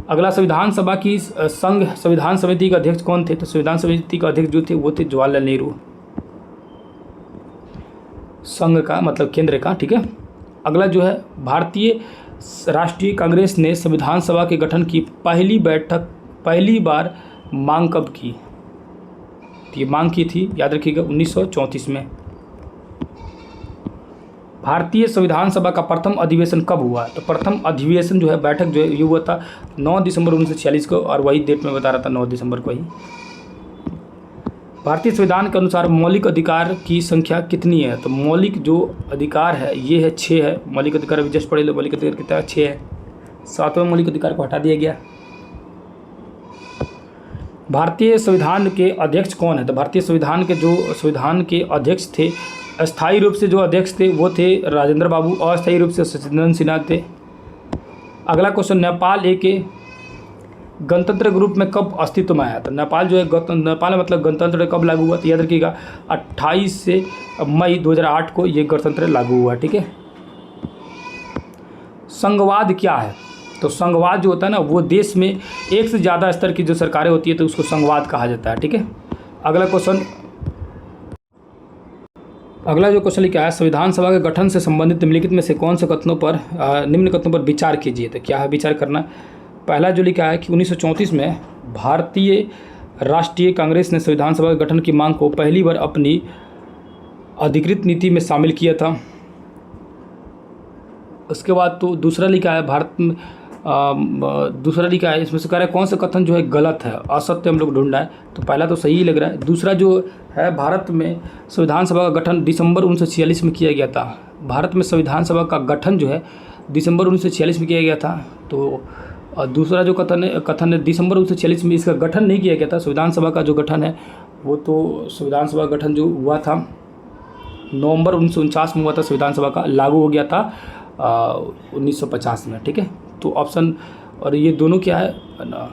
अगला, संविधान सभा की संघ संविधान समिति के अध्यक्ष कौन थे? तो संविधान समिति का अध्यक्ष जो थे वो थे जवाहरलाल नेहरू। संघ का मतलब केंद्र का, ठीक है। अगला जो है, भारतीय राष्ट्रीय कांग्रेस ने संविधान सभा के गठन की पहली बार मांग कब की? ये मांग की थी, याद रखिएगा, 1934 में। भारतीय संविधान सभा का प्रथम अधिवेशन कब हुआ? तो प्रथम अधिवेशन जो है, बैठक जो है, ये हुआ था 9 दिसंबर 1946 को, और वही डेट में बता रहा था, 9 दिसंबर को ही। भारतीय संविधान के अनुसार मौलिक अधिकार की संख्या कितनी है? तो मौलिक जो अधिकार है ये है 6 है। मौलिक अधिकार अभी जस्ट पढ़े लो, मौलिक अधिकार कितना है? 6 है। 7वें मौलिक अधिकार को हटा दिया गया। भारतीय संविधान के अध्यक्ष कौन है? तो भारतीय संविधान के अध्यक्ष थे, अस्थायी रूप से जो अध्यक्ष थे वो थे राजेंद्र बाबू, अस्थायी रूप से सचिदानंद सिन्हा थे। अगला क्वेश्चन, नेपाल एक गणतंत्र के रूप में कब अस्तित्व में आया? तो नेपाल जो है, नेपाल मतलब गणतंत्र कब लागू हुआ? तो याद रखिएगा 28 मई 2008 को ये गणतंत्र लागू हुआ, ठीक है। संघवाद क्या है? तो संघवाद जो होता है ना, वो देश में एक से ज़्यादा स्तर की जो सरकारें होती है तो उसको संघवाद कहा जाता है, ठीक है। अगला जो क्वेश्चन क्या है, संविधान सभा के गठन से संबंधित निम्नलिखित में से कौन से निम्न कथनों पर विचार कीजिए? तो क्या है विचार करना? पहला जो लिखा है कि 1934 में भारतीय राष्ट्रीय कांग्रेस ने संविधान सभा के गठन की मांग को पहली बार अपनी अधिकृत नीति में शामिल किया था। उसके बाद तो दूसरा लिखा है दूसरा लिखा है, इसमें से कह रहा है कौन सा कथन जो है गलत है, असत्य हम लोग ढूंढना है। तो पहला तो सही लग रहा है। दूसरा जो है, भारत में संविधान सभा का गठन दिसंबर 1946 में किया गया था। भारत में संविधान सभा का गठन जो है दिसंबर 1946 में किया गया था। तो दूसरा जो कथन है दिसंबर 1946 में इसका गठन नहीं किया गया था। संविधान सभा का जो गठन है वो तो संविधान सभा का गठन जो हुआ था नवंबर 1949 में हुआ था। संविधान सभा का लागू हो गया था 1950 में, ठीक है। तो ऑप्शन, और ये दोनों क्या है ना,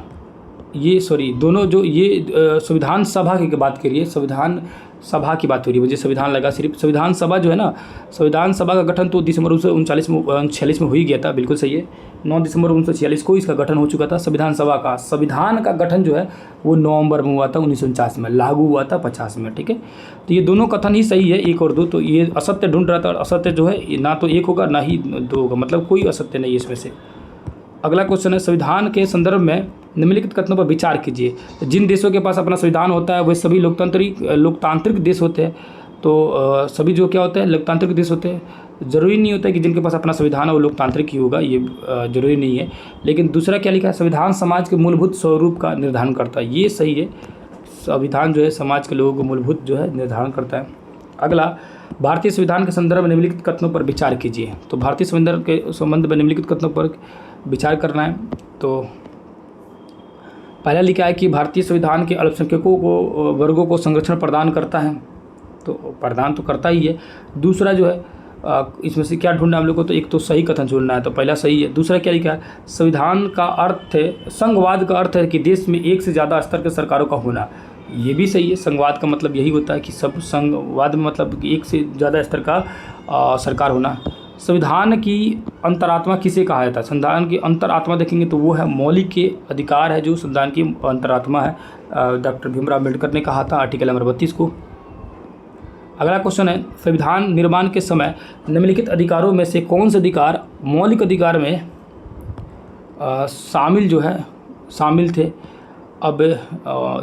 दोनों जो ये संविधान सभा की बात करिए, संविधान सभा की बात हो रही है, मुझे संविधान लगा सिर्फ। संविधान सभा जो है ना, संविधान सभा का गठन तो दिसंबर 1946 में हो ही गया था, बिल्कुल सही है। 9 दिसंबर 1946 को इसका गठन हो चुका था। संविधान का गठन जो है वो नवंबर में हुआ था 1949 में, लागू हुआ था 50 में, ठीक है। तो ये दोनों कथन ही सही है, 1 और 2। तो ये असत्य ढूंढ रहा था, और असत्य जो है ना तो 1 होगा ना ही 2 होगा, मतलब कोई असत्य नहीं है इसमें से। अगला क्वेश्चन है, संविधान के संदर्भ में निम्नलिखित कथनों पर विचार कीजिए। जिन देशों के पास अपना संविधान होता है वे सभी लोकतांत्रिक देश होते हैं। तो सभी जो क्या होते हैं, लोकतांत्रिक देश होते हैं। ज़रूरी नहीं होता है कि जिनके पास अपना संविधान है वो लोकतांत्रिक ही होगा, ये ज़रूरी नहीं है। लेकिन दूसरा क्या लिखा है, संविधान समाज के मूलभूत स्वरूप का निर्धारण करता है। ये सही है, संविधान जो है समाज के लोगों को मूलभूत जो है निर्धारण करता है। अगला, भारतीय संविधान के संदर्भ में निम्नलिखित कथनों पर विचार कीजिए। तो भारतीय संविधान के संबंध में निम्नलिखित कथनों पर विचार करना है। तो पहला लिखा है कि भारतीय संविधान के अल्पसंख्यकों को वर्गों को संरक्षण प्रदान करता है। तो प्रदान तो करता ही है। दूसरा जो है, इसमें से क्या ढूंढना है हम लोग को? तो एक तो सही कथन चुनना है, तो पहला सही है। दूसरा क्या लिखा है, संविधान का अर्थ है, संघवाद का अर्थ है कि देश में एक से ज़्यादा स्तर के सरकारों का होना। ये भी सही है। संघवाद का मतलब यही होता है कि सब संघवाद में मतलब कि एक से ज़्यादा स्तर का सरकार होना। संविधान की अंतरात्मा किसे कहा जाता है? संविधान की अंतरात्मा देखेंगे तो वो है मौलिक के अधिकार है, जो संविधान की अंतरात्मा है। डॉक्टर भीमराव अम्बेडकर ने कहा था आर्टिकल नंबर 32 को। अगला क्वेश्चन है, संविधान निर्माण के समय निम्नलिखित अधिकारों में से कौन से अधिकार मौलिक अधिकार में शामिल थे? अब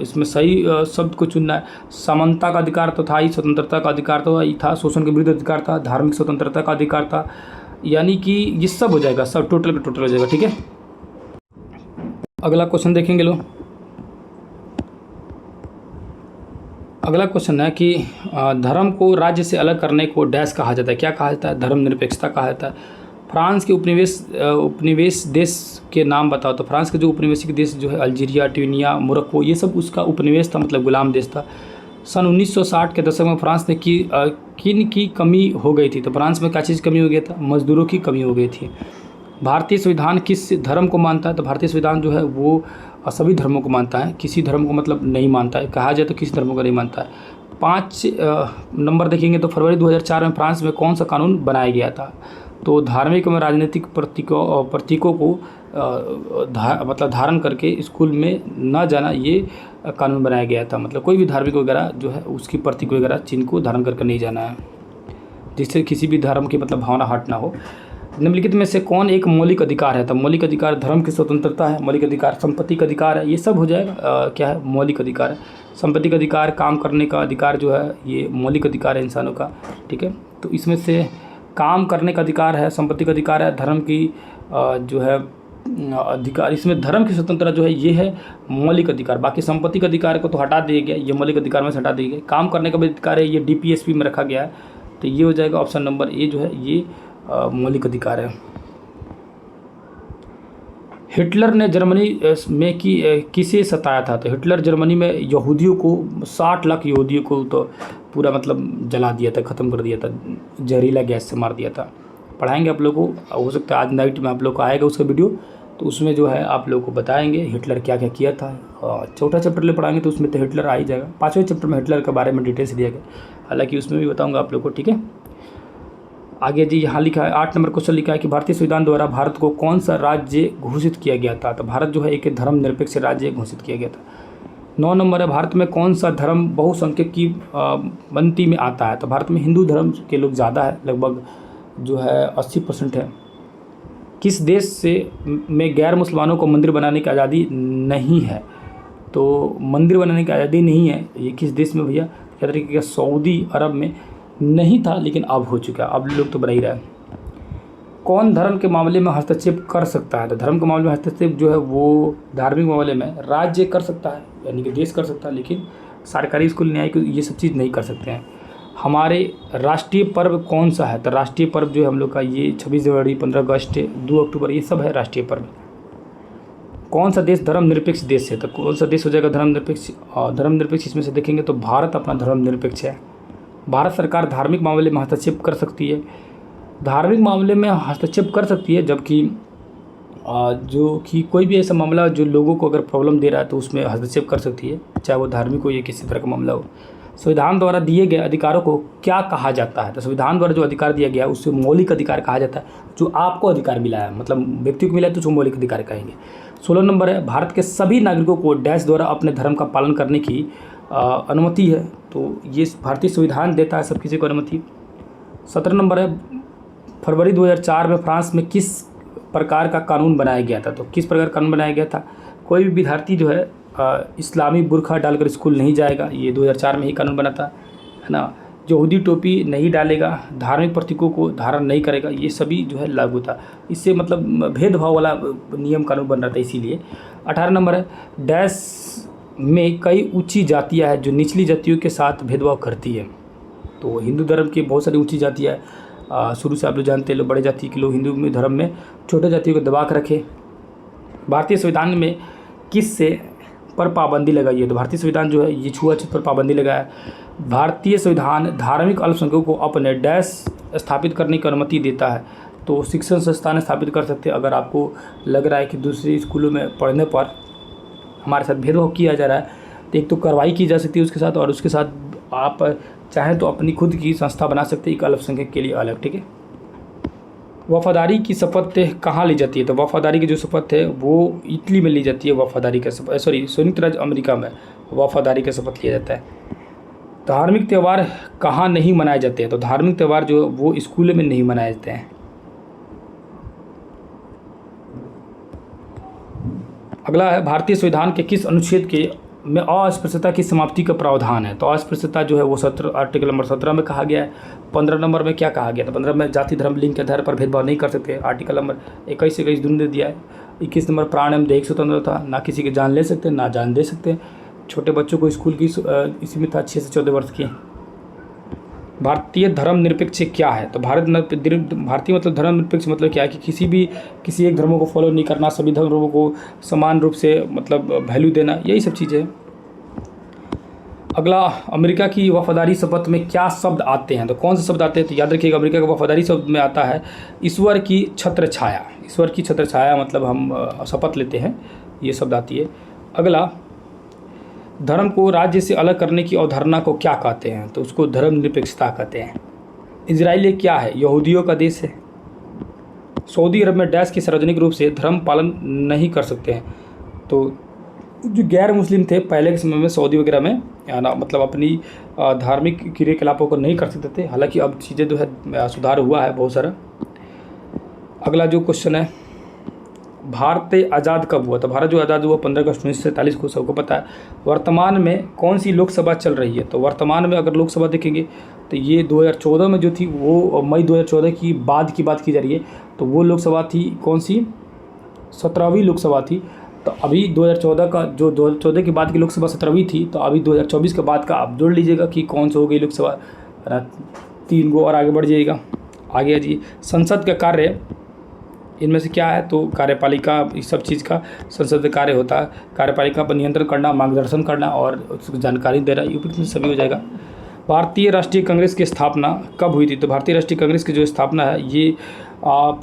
इसमें सही शब्द को चुनना है। समानता का अधिकार तो था ही, स्वतंत्रता का अधिकार तो ही था, शोषण के विरुद्ध अधिकार था, धार्मिक स्वतंत्रता का अधिकार था, यानी कि ये सब हो जाएगा, सब टोटल का टोटल हो जाएगा, ठीक है। अगला क्वेश्चन देखेंगे लोग। अगला क्वेश्चन है कि धर्म को राज्य से अलग करने को डैश कहा जाता है। क्या कहा जाता है? धर्मनिरपेक्षता कहा जाता है। फ्रांस के उपनिवेश देश के नाम बताओ। तो फ्रांस के जो उपनिवेशिक देश जो है अल्जीरिया, ट्यूनिसिया, मोरक्को, ये सब उसका उपनिवेश था, मतलब गुलाम देश था। सन 1960 के दशक में फ्रांस ने किन की कमी हो गई थी? तो फ्रांस में क्या चीज़ कमी हो गया था? मजदूरों की कमी हो गई थी। भारतीय संविधान किस धर्म को मानता है? तो भारतीय संविधान जो है वो सभी धर्मों को मानता है, किसी धर्म को मतलब नहीं मानता है। कहा जाए तो किसी धर्म को नहीं मानता है। 5 नंबर देखेंगे तो फरवरी 2004 में फ्रांस में कौन सा कानून बनाया गया था? तो धार्मिक एवं राजनीतिक प्रतीकों को मतलब धारण करके स्कूल में न जाना, ये कानून बनाया गया था। मतलब कोई भी धार्मिक वगैरह जो है उसकी प्रतीक वगैरह चिन्ह को धारण करके नहीं जाना है, जिससे किसी भी धर्म की मतलब भावना हट ना हो। निम्नलिखित में से कौन एक मौलिक अधिकार है? तो मौलिक अधिकार धर्म की स्वतंत्रता है, मौलिक अधिकार संपत्ति का अधिकार है, ये सब हो जाएगा। क्या है? मौलिक अधिकार है। संपत्ति का अधिकार, काम करने का अधिकार जो है ये मौलिक अधिकार है इंसानों का, ठीक है। तो इसमें से काम करने का अधिकार है, संपत्ति का अधिकार है, धर्म की जो है अधिकार, इसमें धर्म की स्वतंत्रता जो है ये है मौलिक अधिकार। बाकी संपत्ति का अधिकार को तो हटा दिया गया, ये मौलिक अधिकार में से हटा दिया गया। काम करने का भी अधिकार है, ये DPSP में रखा गया है, तो ये हो जाएगा ऑप्शन नंबर ए जो है ये मौलिक अधिकार है। हिटलर ने जर्मनी में किसे सताया था? तो हिटलर जर्मनी में यहूदियों को 60 लाख यहूदियों को तो पूरा मतलब जला दिया था, ख़त्म कर दिया था, जहरीला गैस से मार दिया था। पढ़ाएंगे आप लोगों को, हो सकता है आज नाइट में आप लोग को आएगा उसका वीडियो, तो उसमें जो है आप लोगों को बताएंगे हिटलर क्या क्या किया था। चौथा चैप्टर ले पढ़ाएंगे तो उसमें तो हिटलर आ ही जाएगा। 5वें चैप्टर में हिटलर के बारे में डिटेल्स दिया गया, हालांकि उसमें भी बताऊँगा आप लोग को, ठीक है। आगे जी यहाँ लिखा है 8 नंबर क्वेश्चन लिखा है कि भारतीय संविधान द्वारा भारत को कौन सा राज्य घोषित किया गया था? तो भारत जो है एक धर्मनिरपेक्ष राज्य घोषित किया गया था। 9 नंबर है भारत में कौन सा धर्म बहुसंख्यक की गिनती में आता है? तो भारत में हिंदू धर्म के लोग ज़्यादा है, लगभग जो है 80% है। किस देश से में गैर मुसलमानों को मंदिर बनाने की आज़ादी नहीं है? तो मंदिर बनाने की आज़ादी नहीं है, ये किस देश में भैया? क्या तरीके का सऊदी अरब में नहीं था, लेकिन अब हो चुका है, अब लोग तो बना ही रहा है। कौन धर्म के मामले में हस्तक्षेप कर सकता है? तो धर्म के मामले में हस्तक्षेप जो है वो धार्मिक मामले में राज्य कर सकता है, यानी कि देश कर सकता है, लेकिन सरकारी स्कूल न्यायिक ये सब चीज़ नहीं कर सकते हैं। हमारे राष्ट्रीय पर्व कौन सा है? तो राष्ट्रीय पर्व जो है हम लोग का ये 26 जनवरी, 15 अगस्त, 2 अक्टूबर, ये सब है राष्ट्रीय पर्व। कौन सा देश धर्मनिरपेक्ष देश है? तो कौन सा देश हो जाएगा धर्मनिरपेक्ष? धर्मनिरपेक्ष इसमें से देखेंगे तो भारत अपना धर्मनिरपेक्ष है। भारत सरकार धार्मिक मामले में हस्तक्षेप कर सकती है, धार्मिक मामले में हस्तक्षेप कर सकती है, जबकि जो कि कोई भी ऐसा मामला जो लोगों को अगर प्रॉब्लम दे रहा है तो उसमें हस्तक्षेप कर सकती है, चाहे वो धार्मिक हो या किसी तरह का मामला हो। संविधान द्वारा दिए गए अधिकारों को क्या कहा जाता है? तो संविधान द्वारा जो अधिकार दिया गया है उससे मौलिक अधिकार कहा जाता है, जो आपको अधिकार मिला है, मतलब व्यक्ति को मिला है तो उसको मौलिक अधिकार कहेंगे। 16 नंबर है भारत के सभी नागरिकों को डैश द्वारा अपने धर्म का पालन करने की अनुमति है, तो ये भारतीय संविधान देता है सब किसी को अनुमति। 17 नंबर है फरवरी 2004 में फ्रांस में किस प्रकार का कानून बनाया गया था? तो किस प्रकार कानून बनाया गया था? कोई भी विद्यार्थी जो है इस्लामी बुर्खा डालकर स्कूल नहीं जाएगा, ये 2004 में ही कानून बना था, है ना। यहूदी टोपी नहीं डालेगा, धार्मिक प्रतीकों को धारण नहीं करेगा, ये सभी जो है लागू था। इससे मतलब भेदभाव वाला नियम कानून बन रहा था, इसीलिए। 18 नंबर है डैश में कई ऊंची जातियां हैं जो निचली जातियों के साथ भेदभाव करती है। तो हिंदू धर्म की बहुत सारी ऊंची जातियां हैं, शुरू से आप लोग जानते हैं, लोग बड़े जाति के लोग हिंदू में धर्म में छोटे जातियों को दबा कर रखे। भारतीय संविधान में किस से पर पाबंदी लगाई है? तो भारतीय संविधान जो है ये छुआछूत पर पाबंदी लगाया है। भारतीय संविधान धार्मिक अल्पसंख्यकों को अपने डैश स्थापित करने की अनुमति देता है, तो शिक्षण संस्थान स्थापित कर सकते हैं। अगर आपको लग रहा है कि दूसरे स्कूलों में पढ़ने पर हमारे साथ भेदभाव किया जा रहा है, तो एक तो कार्रवाई की जा सकती है उसके साथ, और उसके साथ आप चाहें तो अपनी खुद की संस्था बना सकते हैं एक अल्पसंख्यक के लिए अलग, ठीक है। वफादारी की शपथ कहाँ ली जाती है? तो वफादारी की जो शपथ है वो इटली में ली जाती है। वफादारी का शपथ संयुक्त राज्य अमेरिका में वफादारी का शपथ लिया जाता है। धार्मिक त्यौहार कहाँ नहीं मनाए जाते हैं? तो धार्मिक त्यौहार जो है वो स्कूलों में नहीं मनाए जाते हैं। अगला है भारतीय संविधान के किस अनुच्छेद के में अस्पृश्यता की समाप्ति का प्रावधान है? तो अस्पृश्यता जो है वो आर्टिकल नंबर 17 में कहा गया है। 15 नंबर में क्या कहा गया था? 15 में जाति धर्म लिंग के आधार पर भेदभाव नहीं कर सकते, आर्टिकल नंबर 21 दोनों दे दिया है। 21 नंबर प्राण एवं दैहिक स्वतंत्रता, ना किसी की जान ले सकते ना जान दे सकते। छोटे बच्चों को स्कूल की सीमित था 6 से 14 वर्ष की। भारतीय धर्मनिरपेक्ष क्या है? तो भारतीय मतलब धर्मनिरपेक्ष मतलब क्या है कि किसी एक धर्मों को फॉलो नहीं करना, सभी धर्मों को समान रूप से मतलब वैल्यू देना, यही सब चीज़ें हैं। अगला, अमेरिका की वफादारी शपथ में क्या शब्द आते हैं? तो कौन से शब्द आते हैं? तो याद रखिएगा अमेरिका का वफादारी शब्द में आता है ईश्वर की छत्र छाया। ईश्वर की छत्र छाया मतलब हम शपथ लेते हैं, ये शब्द आती है। अगला, धर्म को राज्य से अलग करने की अवधारणा को क्या कहते हैं? तो उसको धर्मनिरपेक्षता कहते हैं। इजराइल क्या है? यहूदियों का देश है। सऊदी अरब में डैश की सार्वजनिक रूप से धर्म पालन नहीं कर सकते हैं। तो जो गैर मुस्लिम थे पहले के समय में सऊदी वगैरह में ना मतलब अपनी धार्मिक क्रियाकलापों को नहीं कर सकते थे। हालांकि अब चीज़ें जो है सुधार हुआ है बहुत सारा। अगला जो क्वेश्चन है, भारत आज़ाद कब हुआ? तो भारत जो आज़ाद हुआ 15 अगस्त 1947 को, सबको पता है। वर्तमान में कौन सी लोकसभा चल रही है? तो वर्तमान में अगर लोकसभा देखेंगे तो ये 2014 में जो थी वो मई 2014 की बाद की बात की जा रही है। तो वो लोकसभा थी कौन सी? 17वीं लोकसभा थी। तो अभी 2014 का जो 2014 के बाद की लोकसभा 17वीं थी, तो अभी 2024 के बाद का आप जोड़ लीजिएगा कि कौन सा हो गई लोकसभा, 3 गो और आगे बढ़ जाइएगा। आगे जी, संसद का कार्य इनमें से क्या है? तो कार्यपालिका, इस सब चीज़ का संसद का कार्य होता है। कार्यपालिका पर नियंत्रण करना, मार्गदर्शन करना और उसको जानकारी देना, यूपी में सभी हो जाएगा। भारतीय राष्ट्रीय कांग्रेस की स्थापना कब हुई थी? तो भारतीय राष्ट्रीय कांग्रेस की जो स्थापना है ये आप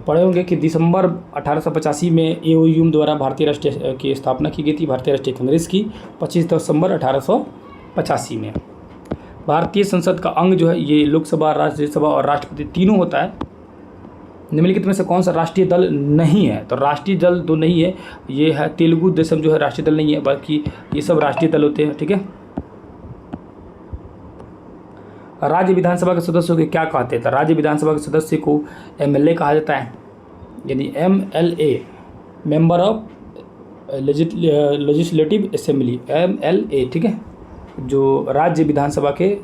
पढ़े होंगे कि दिसंबर 1885 में एओयू द्वारा भारतीय राष्ट्रीय की स्थापना की गई थी, भारतीय राष्ट्रीय कांग्रेस की 25 दिसंबर 1885 में। भारतीय संसद का अंग जो है ये लोकसभा, राज्यसभा और राष्ट्रपति तीनों होता है। निम्नलिखित में से कौन सा राष्ट्रीय दल नहीं है? तो राष्ट्रीय दल तो नहीं है, ये है तेलुगु देशम जो है राष्ट्रीय दल नहीं है, बल्कि ये सब राष्ट्रीय दल होते हैं। ठीक है। राज्य विधानसभा के सदस्यों के क्या कहते हैं? तो राज्य विधानसभा के सदस्य को एमएलए कहा जाता है, यानी MLA, member of legislative assembly, MLA. ठीक है, जो राज्य विधानसभा के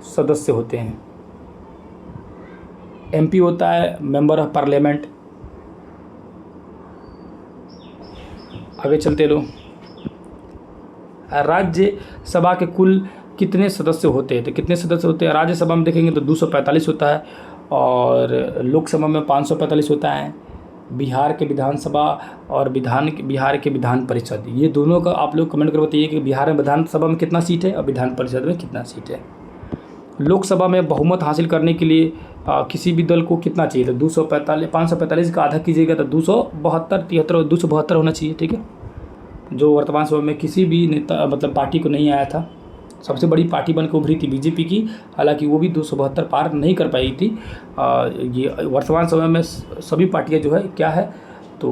सदस्य होते हैं। एमपी होता है मेंबर ऑफ पार्लियामेंट। आगे चलते लो। राज्यसभा के कुल कितने सदस्य होते हैं? तो कितने सदस्य होते हैं? राज्यसभा में देखेंगे तो 245 होता है और लोकसभा में 545 होता है। बिहार के विधानसभा और बिहार के विधान परिषद, ये दोनों का आप लोग कमेंट कर बताइए कि बिहार में विधानसभा में कितना सीट है और विधान परिषद में कितना सीट है। लोकसभा में बहुमत हासिल करने के लिए किसी भी दल को कितना चाहिए? तो 245, 545 का आधा कीजिएगा तो 272, 73 और 272 होना चाहिए। ठीक है, जो वर्तमान समय में किसी भी नेता मतलब पार्टी को नहीं आया था। सबसे बड़ी पार्टी बनकर उभरी थी बीजेपी की, हालांकि वो भी 272 पार नहीं कर पाई थी। ये वर्तमान समय में सभी पार्टियां जो है क्या है, तो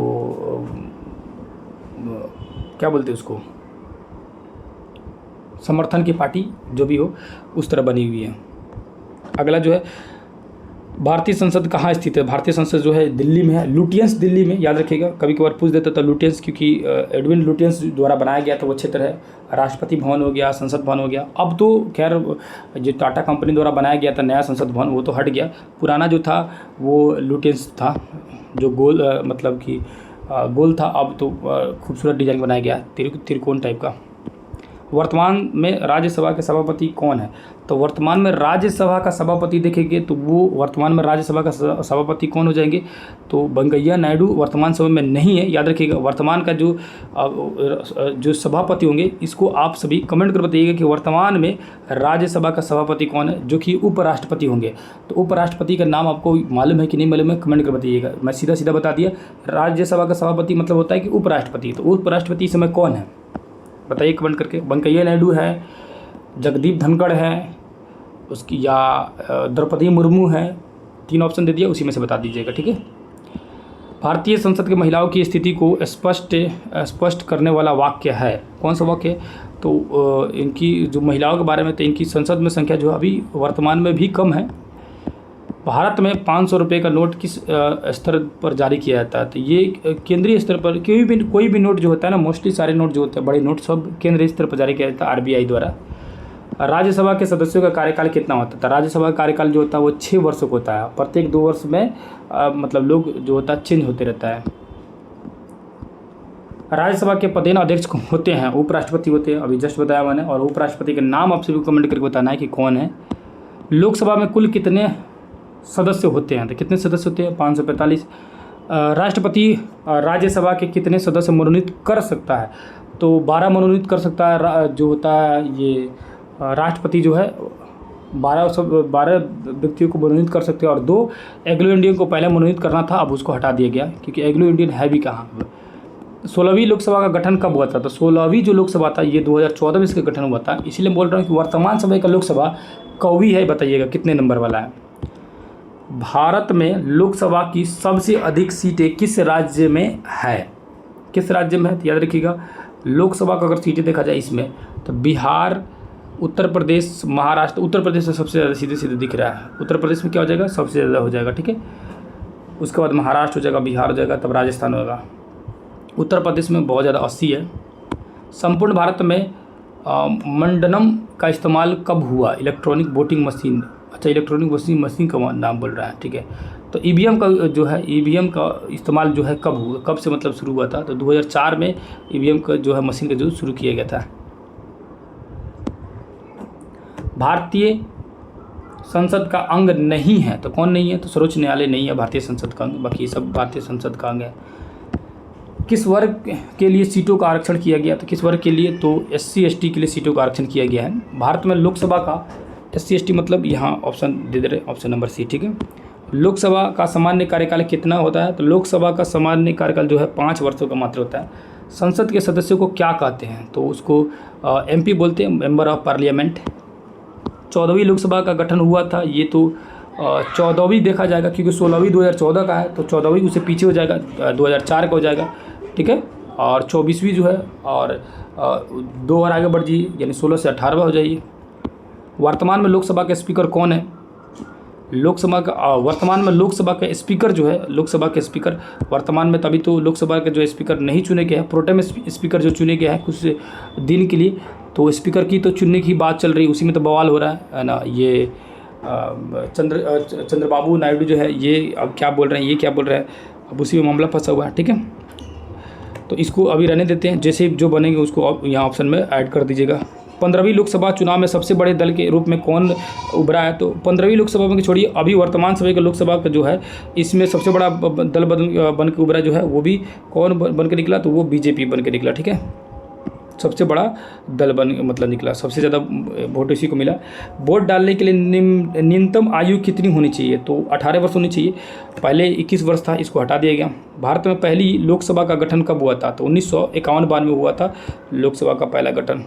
क्या बोलते हैं उसको, समर्थन की पार्टी जो भी हो उस तरह बनी हुई है। अगला जो है, भारतीय संसद कहाँ स्थित है? भारतीय संसद जो है दिल्ली में है, लुटियंस दिल्ली में, याद रखिएगा। कभी कभार पूछ देता था लुटियंस, क्योंकि एडविन लुटियंस द्वारा बनाया गया था वो क्षेत्र है। राष्ट्रपति भवन हो गया, संसद भवन हो गया। अब तो खैर जो टाटा कंपनी द्वारा बनाया गया था नया संसद भवन वो तो हट गया, पुराना जो था वो लुटियंस था, जो गोल मतलब कि गोल था। अब तो खूबसूरत डिजाइन बनाया गया, त्रिकोण टाइप का। वर्तमान में राज्यसभा के सभापति कौन है? तो वर्तमान में राज्यसभा का सभापति देखेंगे तो वो वर्तमान में राज्यसभा का सभापति कौन हो जाएंगे? तो वेंकैया नायडू वर्तमान समय में नहीं है, याद रखिएगा। वर्तमान का जो सभापति होंगे इसको आप सभी कमेंट कर बताइएगा कि वर्तमान में राज्यसभा का सभापति कौन है, जो कि उपराष्ट्रपति होंगे। तो उपराष्ट्रपति का नाम आपको मालूम है कि नहीं मालूम है, कमेंट कर बताइएगा। मैं सीधा सीधा बता दिया, राज्यसभा का सभापति मतलब होता है कि उपराष्ट्रपति। तो उपराष्ट्रपति इस समय कौन है बताइए कमेंट करके। वेंकैया नायडू है, जगदीप धनखड़ है, उसकी या द्रौपदी मुर्मू है। 3 ऑप्शन दे दिया, उसी में से बता दीजिएगा। ठीक है। भारतीय संसद के महिलाओं की स्थिति को स्पष्ट करने वाला वाक्य है, कौन सा वाक्य? तो इनकी जो महिलाओं के बारे में, तो इनकी संसद में संख्या जो अभी वर्तमान में भी कम है। भारत में 500 रुपये का नोट किस स्तर पर जारी किया जाता है? तो ये केंद्रीय स्तर पर, कोई भी नोट जो होता है ना, मोस्टली सारे नोट जो होते हैं बड़े नोट सब केंद्रीय स्तर पर जारी किया जाता है आरबीआई द्वारा। राज्यसभा के सदस्यों का कार्यकाल कितना होता है? राज्यसभा का कार्यकाल जो होता है वो 6 वर्षों का होता है। प्रत्येक 2 वर्ष में मतलब लोग जो होता है चेंज होते रहता है। राज्यसभा के पदेन अध्यक्ष होते हैं, उपराष्ट्रपति होते हैं, अभी जस्ट बताया मैंने। और उपराष्ट्रपति के नाम आप सभी को कमेंट करके बताना है कि कौन है। लोकसभा में कुल कितने सदस्य होते हैं? तो कितने सदस्य होते हैं? 545। राष्ट्रपति राज्यसभा के कितने सदस्य मनोनीत कर सकता है? तो 12 मनोनीत कर सकता है। जो होता है ये राष्ट्रपति जो है 12 व्यक्तियों को मनोनीत कर सकते हैं। और 2 एंग्लो इंडियन को पहले मनोनीत करना था, अब उसको हटा दिया गया, क्योंकि एंग्लो इंडियन है भी कहाँ। 16वीं लोकसभा का गठन कब हुआ था? तो 16वीं जो लोकसभा था ये 2014 में इसका गठन हुआ था। इसीलिए बोल रहा हूँ कि वर्तमान समय का लोकसभा कौवी है, बताइएगा कितने नंबर वाला है। भारत में लोकसभा की सबसे अधिक सीटें किस राज्य में है? किस राज्य में है? तो याद रखिएगा, लोकसभा का अगर सीटें देखा जाए इसमें तो बिहार, उत्तर प्रदेश, महाराष्ट्र। उत्तर प्रदेश में सबसे ज़्यादा सीधे सीधे दिख रहा है। उत्तर प्रदेश में क्या हो जाएगा? सबसे ज़्यादा हो जाएगा, ठीक है। उसके बाद महाराष्ट्र हो जाएगा, बिहार हो जाएगा, तब राजस्थान होगा। उत्तर प्रदेश में बहुत ज़्यादा 80 है। संपूर्ण भारत में मंडनम का इस्तेमाल कब हुआ? Electronic voting machine. अच्छा, इलेक्ट्रॉनिक वोटिंग मशीन का नाम बोल रहा है, ठीक है। तो ईवीएम का जो है, ईवीएम का इस्तेमाल जो है कब हुआ, कब से मतलब शुरू हुआ था? तो 2004 में ईवीएम का जो है मशीन का जो शुरू किया गया था। भारतीय संसद का अंग नहीं है तो कौन नहीं है? तो सर्वोच्च न्यायालय नहीं है भारतीय संसद का अंग, बाकी सब भारतीय संसद का अंग है। किस वर्ग के लिए सीटों का आरक्षण किया गया? तो किस वर्ग के लिए? तो SC ST के लिए सीटों का आरक्षण किया गया है। भारत में लोकसभा का SC ST मतलब यहाँ ऑप्शन दे दे रहे, ऑप्शन नंबर C, ठीक है। लोकसभा का सामान्य कार्यकाल कितना होता है? तो लोकसभा का सामान्य कार्यकाल जो है 5 वर्षों का मात्र होता है। संसद के सदस्यों को क्या कहते हैं? तो उसको MP बोलते हैं, मेंबर ऑफ पार्लियामेंट। 14वीं लोकसभा का गठन हुआ था, ये तो 14वीं देखा जाएगा क्योंकि 16वीं 2014 का है, तो 14वीं उससे पीछे हो जाएगा, 2004 का हो जाएगा, ठीक है। और 24वीं जो है, और 2 और आगे बढ़ जाइए, यानी 16 से 18वां हो जाइए। वर्तमान में लोकसभा का स्पीकर कौन है? लोकसभा का वर्तमान में लोकसभा का स्पीकर जो है, लोकसभा के स्पीकर वर्तमान में, तभी तो लोकसभा के जो स्पीकर नहीं चुने गए हैं, प्रोटेम स्पीकर जो चुने गए हैं कुछ दिन के लिए, तो स्पीकर की तो चुनने की बात चल रही है, उसी में तो बवाल हो रहा है ना। ये चंद्रबाबू नायडू जो है, ये अब क्या बोल रहे हैं, ये क्या बोल रहे हैं, अब उसी में मामला फंसा हुआ है, ठीक है। तो इसको अभी रहने देते हैं, जैसे जो बनेंगे उसको यहाँ ऑप्शन में ऐड कर दीजिएगा। 15वीं लोकसभा चुनाव में सबसे बड़े दल के रूप में कौन उभरा है? तो 15वीं लोकसभा में छोड़िए, अभी वर्तमान समय का लोकसभा का जो है, इसमें सबसे बड़ा दल बन के उभरा जो है, वो भी कौन बन के निकला? तो वो BJP बन के निकला, ठीक है। सबसे बड़ा दल मतलब निकला, सबसे ज़्यादा वोट इसी को मिला। वोट डालने के लिए न्यूनतम आयु कितनी होनी चाहिए? तो 18 वर्ष होनी चाहिए। पहले 21 वर्ष था, इसको हटा दिया गया। भारत में पहली लोकसभा का गठन कब हुआ था? तो 1951 में हुआ था लोकसभा का पहला गठन।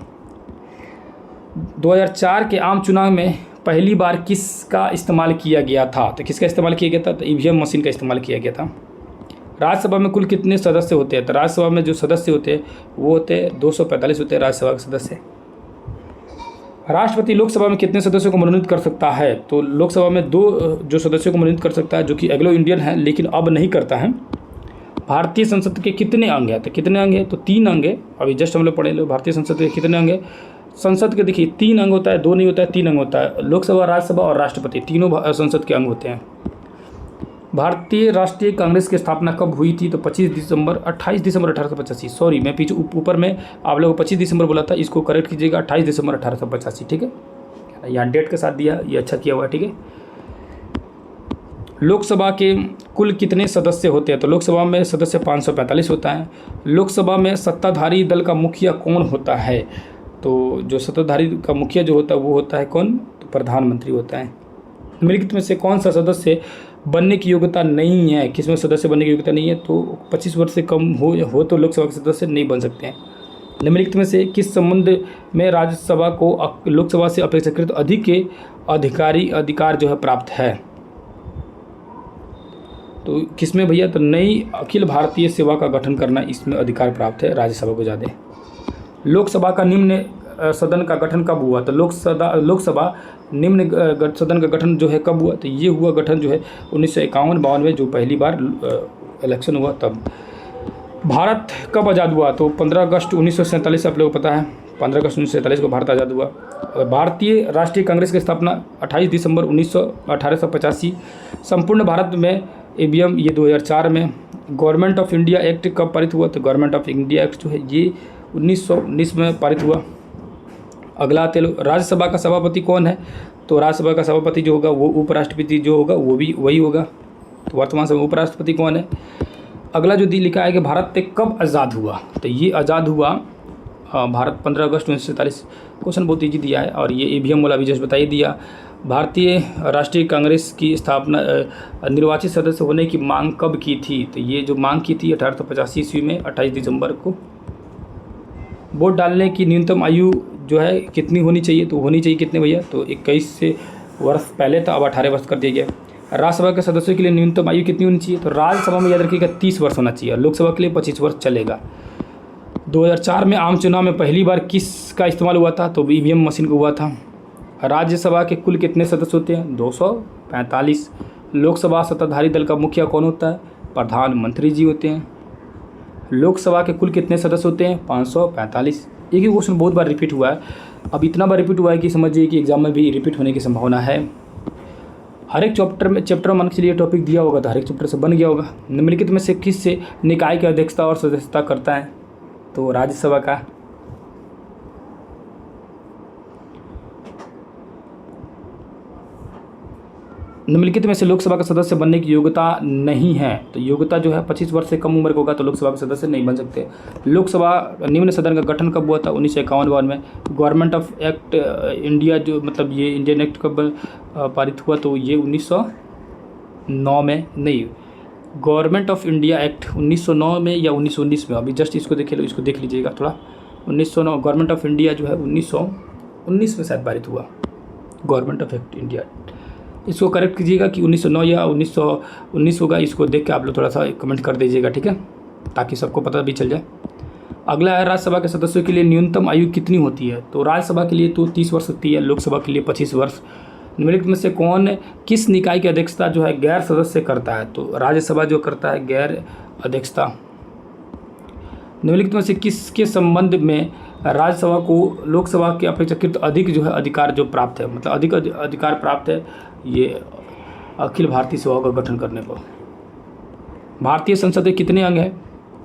2004 के आम चुनाव में पहली बार किसका इस्तेमाल किया गया था? तो किसका इस्तेमाल किया गया था? तो EVM मशीन का इस्तेमाल किया गया था। राज्यसभा में कुल कितने सदस्य होते हैं? तो राज्यसभा में जो सदस्य होते हैं वो होते हैं 245 होते हैं राज्यसभा के सदस्य। राष्ट्रपति लोकसभा में कितने सदस्यों को मनोनीत कर सकता है? तो लोकसभा में 2 जो सदस्यों को मनोनीत कर सकता है, जो कि एंग्लो इंडियन है लेकिन अब नहीं करता है। भारतीय संसद के कितने अंग हैं? तो कितने अंग हैं? तो 3 अंग है। अभी जस्ट हम लोग पढ़े लो भारतीय संसद के कितने अंग है। संसद के देखिए 3 अंग होता है, 2 नहीं होता है, 3 अंग होता है। लोकसभा, राज्यसभा और राष्ट्रपति, तीनों संसद के अंग होते हैं। भारतीय राष्ट्रीय कांग्रेस की स्थापना कब हुई थी? तो 28 दिसंबर 1885। सॉरी, मैं पीछे ऊपर में आप लोगों को 25 दिसंबर बोला था, इसको करेक्ट कीजिएगा, 28 दिसंबर 1885, ठीक है। यहाँ डेट के साथ दिया, ये अच्छा किया हुआ है, ठीक है। लोकसभा के कुल कितने सदस्य होते हैं? तो लोकसभा में सदस्य 545 होता है। लोकसभा में सत्ताधारी दल का मुखिया कौन होता है? तो जो सत्ताधारी का मुखिया जो होता है वो होता है कौन? तो प्रधानमंत्री होता है। निम्नलिखित में से कौन सा सदस्य बनने की योग्यता नहीं है? किसमें सदस्य बनने की योग्यता नहीं है? तो 25 वर्ष से कम हो तो लोकसभा के सदस्य नहीं बन सकते हैं। निम्नलिखित में से किस संबंध में राज्यसभा को लोकसभा से अपेक्षाकृत अधिक के अधिकार जो है प्राप्त है? तो किसमें भैया? तो नई अखिल भारतीय सेवा का गठन करना, इसमें अधिकार प्राप्त है राज्यसभा को ज़्यादा। लोकसभा का निम्न सदन का गठन कब हुआ? तो लोकसभा निम्न सदन का गठन जो है कब हुआ? तो ये हुआ गठन जो है 1951-52 में, जो पहली बार इलेक्शन हुआ तब। भारत कब आज़ाद हुआ? तो 15 अगस्त 1947, आप लोगों को पता है 15 अगस्त 1947 को भारत आज़ाद हुआ। भारतीय राष्ट्रीय कांग्रेस की स्थापना 28 दिसंबर 1885। संपूर्ण भारत में EVM ये 2004 में। गवर्नमेंट ऑफ इंडिया एक्ट कब पारित हुआ? तो गवर्नमेंट ऑफ इंडिया एक्ट जो है ये 1919 में पारित हुआ। अगला राज्यसभा का सभापति कौन है? तो राज्यसभा का सभापति जो होगा वो उपराष्ट्रपति जो होगा वो भी वही होगा। तो वर्तमान समय उपराष्ट्रपति कौन है? अगला जो लिखा है कि भारत कब आज़ाद हुआ? तो ये आज़ाद हुआ भारत 15 अगस्त 1947। क्वेश्चन बहुत ईजी दिया है, और ये EVM वाला भी जस्ट बता ही दिया। भारतीय राष्ट्रीय कांग्रेस की स्थापना निर्वाचित सदस्य होने की मांग कब की थी? तो ये जो मांग की थी 1885 ईस्वी में 28 दिसंबर को। वोट डालने की न्यूनतम आयु जो है कितनी होनी चाहिए? तो होनी चाहिए कितने भैया? तो 21 से वर्ष पहले था, अब 18 वर्ष कर दिया गया। राज्यसभा के सदस्यों के लिए न्यूनतम आयु कितनी होनी चाहिए? तो राज्यसभा में याद रखिएगा 30 वर्ष होना चाहिए, लोकसभा के लिए 25 वर्ष चलेगा। 2004 में आम चुनाव में पहली बार किसका इस्तेमाल हुआ था? तो ईवीएम मशीन का हुआ था। राज्यसभा के कुल कितने सदस्य होते हैं? 245। लोकसभा सत्ताधारी दल का मुखिया कौन होता है? प्रधानमंत्री जी होते हैं। लोकसभा के कुल कितने सदस्य होते हैं? 545। एक ही क्वेश्चन बहुत बार रिपीट हुआ है, अब इतना बार रिपीट हुआ है कि समझिए कि एग्जाम में भी रिपीट होने की संभावना है। हर एक चैप्टर मान के लिए टॉपिक दिया होगा तो हर एक चैप्टर से बन गया होगा। निम्नलिखित में से किस से निकाय की अध्यक्षता और सदस्यता करता है? तो राज्यसभा का। निम्नलिखित में से लोकसभा का सदस्य बनने की योग्यता नहीं है? तो योग्यता जो है 25 वर्ष से कम उम्र का होगा तो लोकसभा के सदस्य नहीं बन सकते। लोकसभा निम्न सदन का गठन कब हुआ था? 1951 में। गवर्नमेंट ऑफ एक्ट इंडिया जो मतलब ये इंडियन एक्ट कब पारित हुआ? तो ये 1909 में नहीं, गवर्नमेंट ऑफ इंडिया एक्ट 1909 में या 1919 में, अभी जस्ट इसको देख लो, इसको देख लीजिएगा थोड़ा। 1909 गवर्नमेंट ऑफ इंडिया जो है 1919 में शायद पारित हुआ, गवर्नमेंट ऑफ एक्ट इंडिया। इसको करेक्ट कीजिएगा कि 1909 या 1919 होगा, इसको देख के आप लोग थोड़ा सा कमेंट कर दीजिएगा, ठीक है, ताकि सबको पता भी चल जाए। अगला है राज्यसभा के सदस्यों के लिए न्यूनतम आयु कितनी होती है? तो राज्यसभा के लिए तो 30 वर्ष होती है, लोकसभा के लिए 25 वर्ष। निम्नलिखित में से कौन किस निकाय की अध्यक्षता जो है गैर सदस्य करता है? तो राज्यसभा जो करता है गैर अध्यक्षता। निम्नलिखित में से किसके संबंध में राज्यसभा को लोकसभा के अपेक्षाकृत अधिक जो है अधिकार जो प्राप्त है, मतलब अधिक अधिकार प्राप्त है? ये अखिल भारतीय सभा का गठन करने पर। भारतीय संसद के कितने अंग हैं?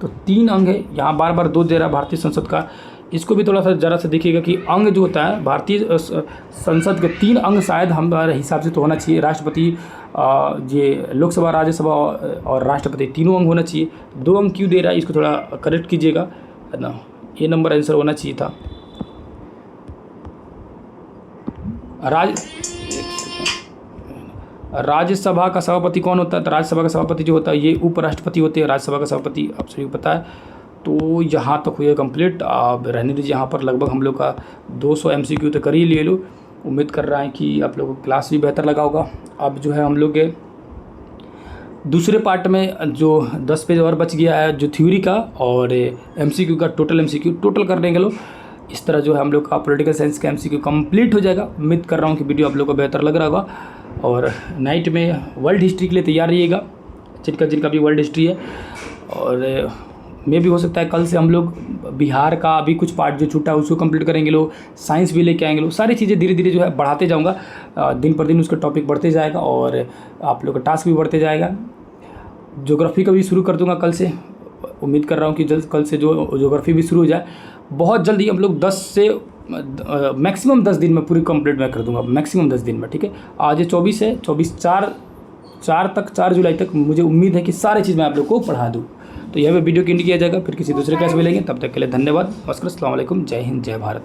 तो 3 अंग है। यहाँ बार बार 2 दे रहा है भारतीय संसद का, इसको भी थोड़ा सा ज़रा सा देखिएगा कि अंग जो होता है भारतीय संसद के 3 अंग शायद हमारे हिसाब से तो होना चाहिए। राष्ट्रपति, ये लोकसभा, राज्यसभा और राष्ट्रपति तीनों अंग होना चाहिए। 2 अंग क्यों दे रहा है इसको थोड़ा करेक्ट कीजिएगा, है ना। ये नंबर आंसर होना चाहिए था। राज्यसभा का सभापति कौन होता है? तो राज्यसभा का सभापति जो होता है ये उपराष्ट्रपति होते हैं। राज्यसभा का सभापति आप सभी को पता है। तो यहाँ तक हुए कंप्लीट। आप रहने दीजिए, यहाँ पर लगभग हम लोग का 200 MCQ तो कर ही ले लो। उम्मीद कर रहा है कि आप लोगों को क्लास भी बेहतर लगा होगा। अब जो है हम लोग के दूसरे पार्ट में जो 10 पेज और बच गया है, जो थ्योरी का और MCQ का टोटल MCQ टोटल करने के लो, इस तरह जो है हम लोग का पॉलिटिकल साइंस का MCQ कंप्लीट हो जाएगा। उम्मीद कर रहा हूँ कि वीडियो आप लोग को बेहतर लग रहा होगा। और नाइट में वर्ल्ड हिस्ट्री के लिए तैयार रहिएगा, जिनका भी वर्ल्ड हिस्ट्री है। और में भी हो सकता है कल से हम लोग बिहार का अभी कुछ पार्ट जो छूटा है उसको कंप्लीट करेंगे लोग, साइंस भी लेके आएंगे लोग। सारी चीज़ें धीरे धीरे जो है बढ़ाते जाऊँगा, दिन पर दिन उसका टॉपिक बढ़ते जाएगा और आप लोग का टास्क भी बढ़ते जाएगा। ज्योग्राफी का भी शुरू कर दूँगा कल से। उम्मीद कर रहा हूँ कि जल्द कल से जो ज्योग्राफी भी शुरू हो जाए। बहुत जल्दी हम लोग 10 से मैक्सिमम 10 दिन में पूरी कंप्लीट मैं कर दूंगा, मैक्सिमम 10 दिन में, ठीक है। आज 24 है, 4 जुलाई तक मुझे उम्मीद है कि सारी चीज़ मैं आप लोग को पढ़ा दूँ। तो यह वीडियो की एंड किया जाएगा, फिर किसी दूसरे क्लास में मिलेंगे। तब तक के लिए धन्यवाद। नमस्कार, अस्सलाम वालेकुम, जय हिंद, जय भारत।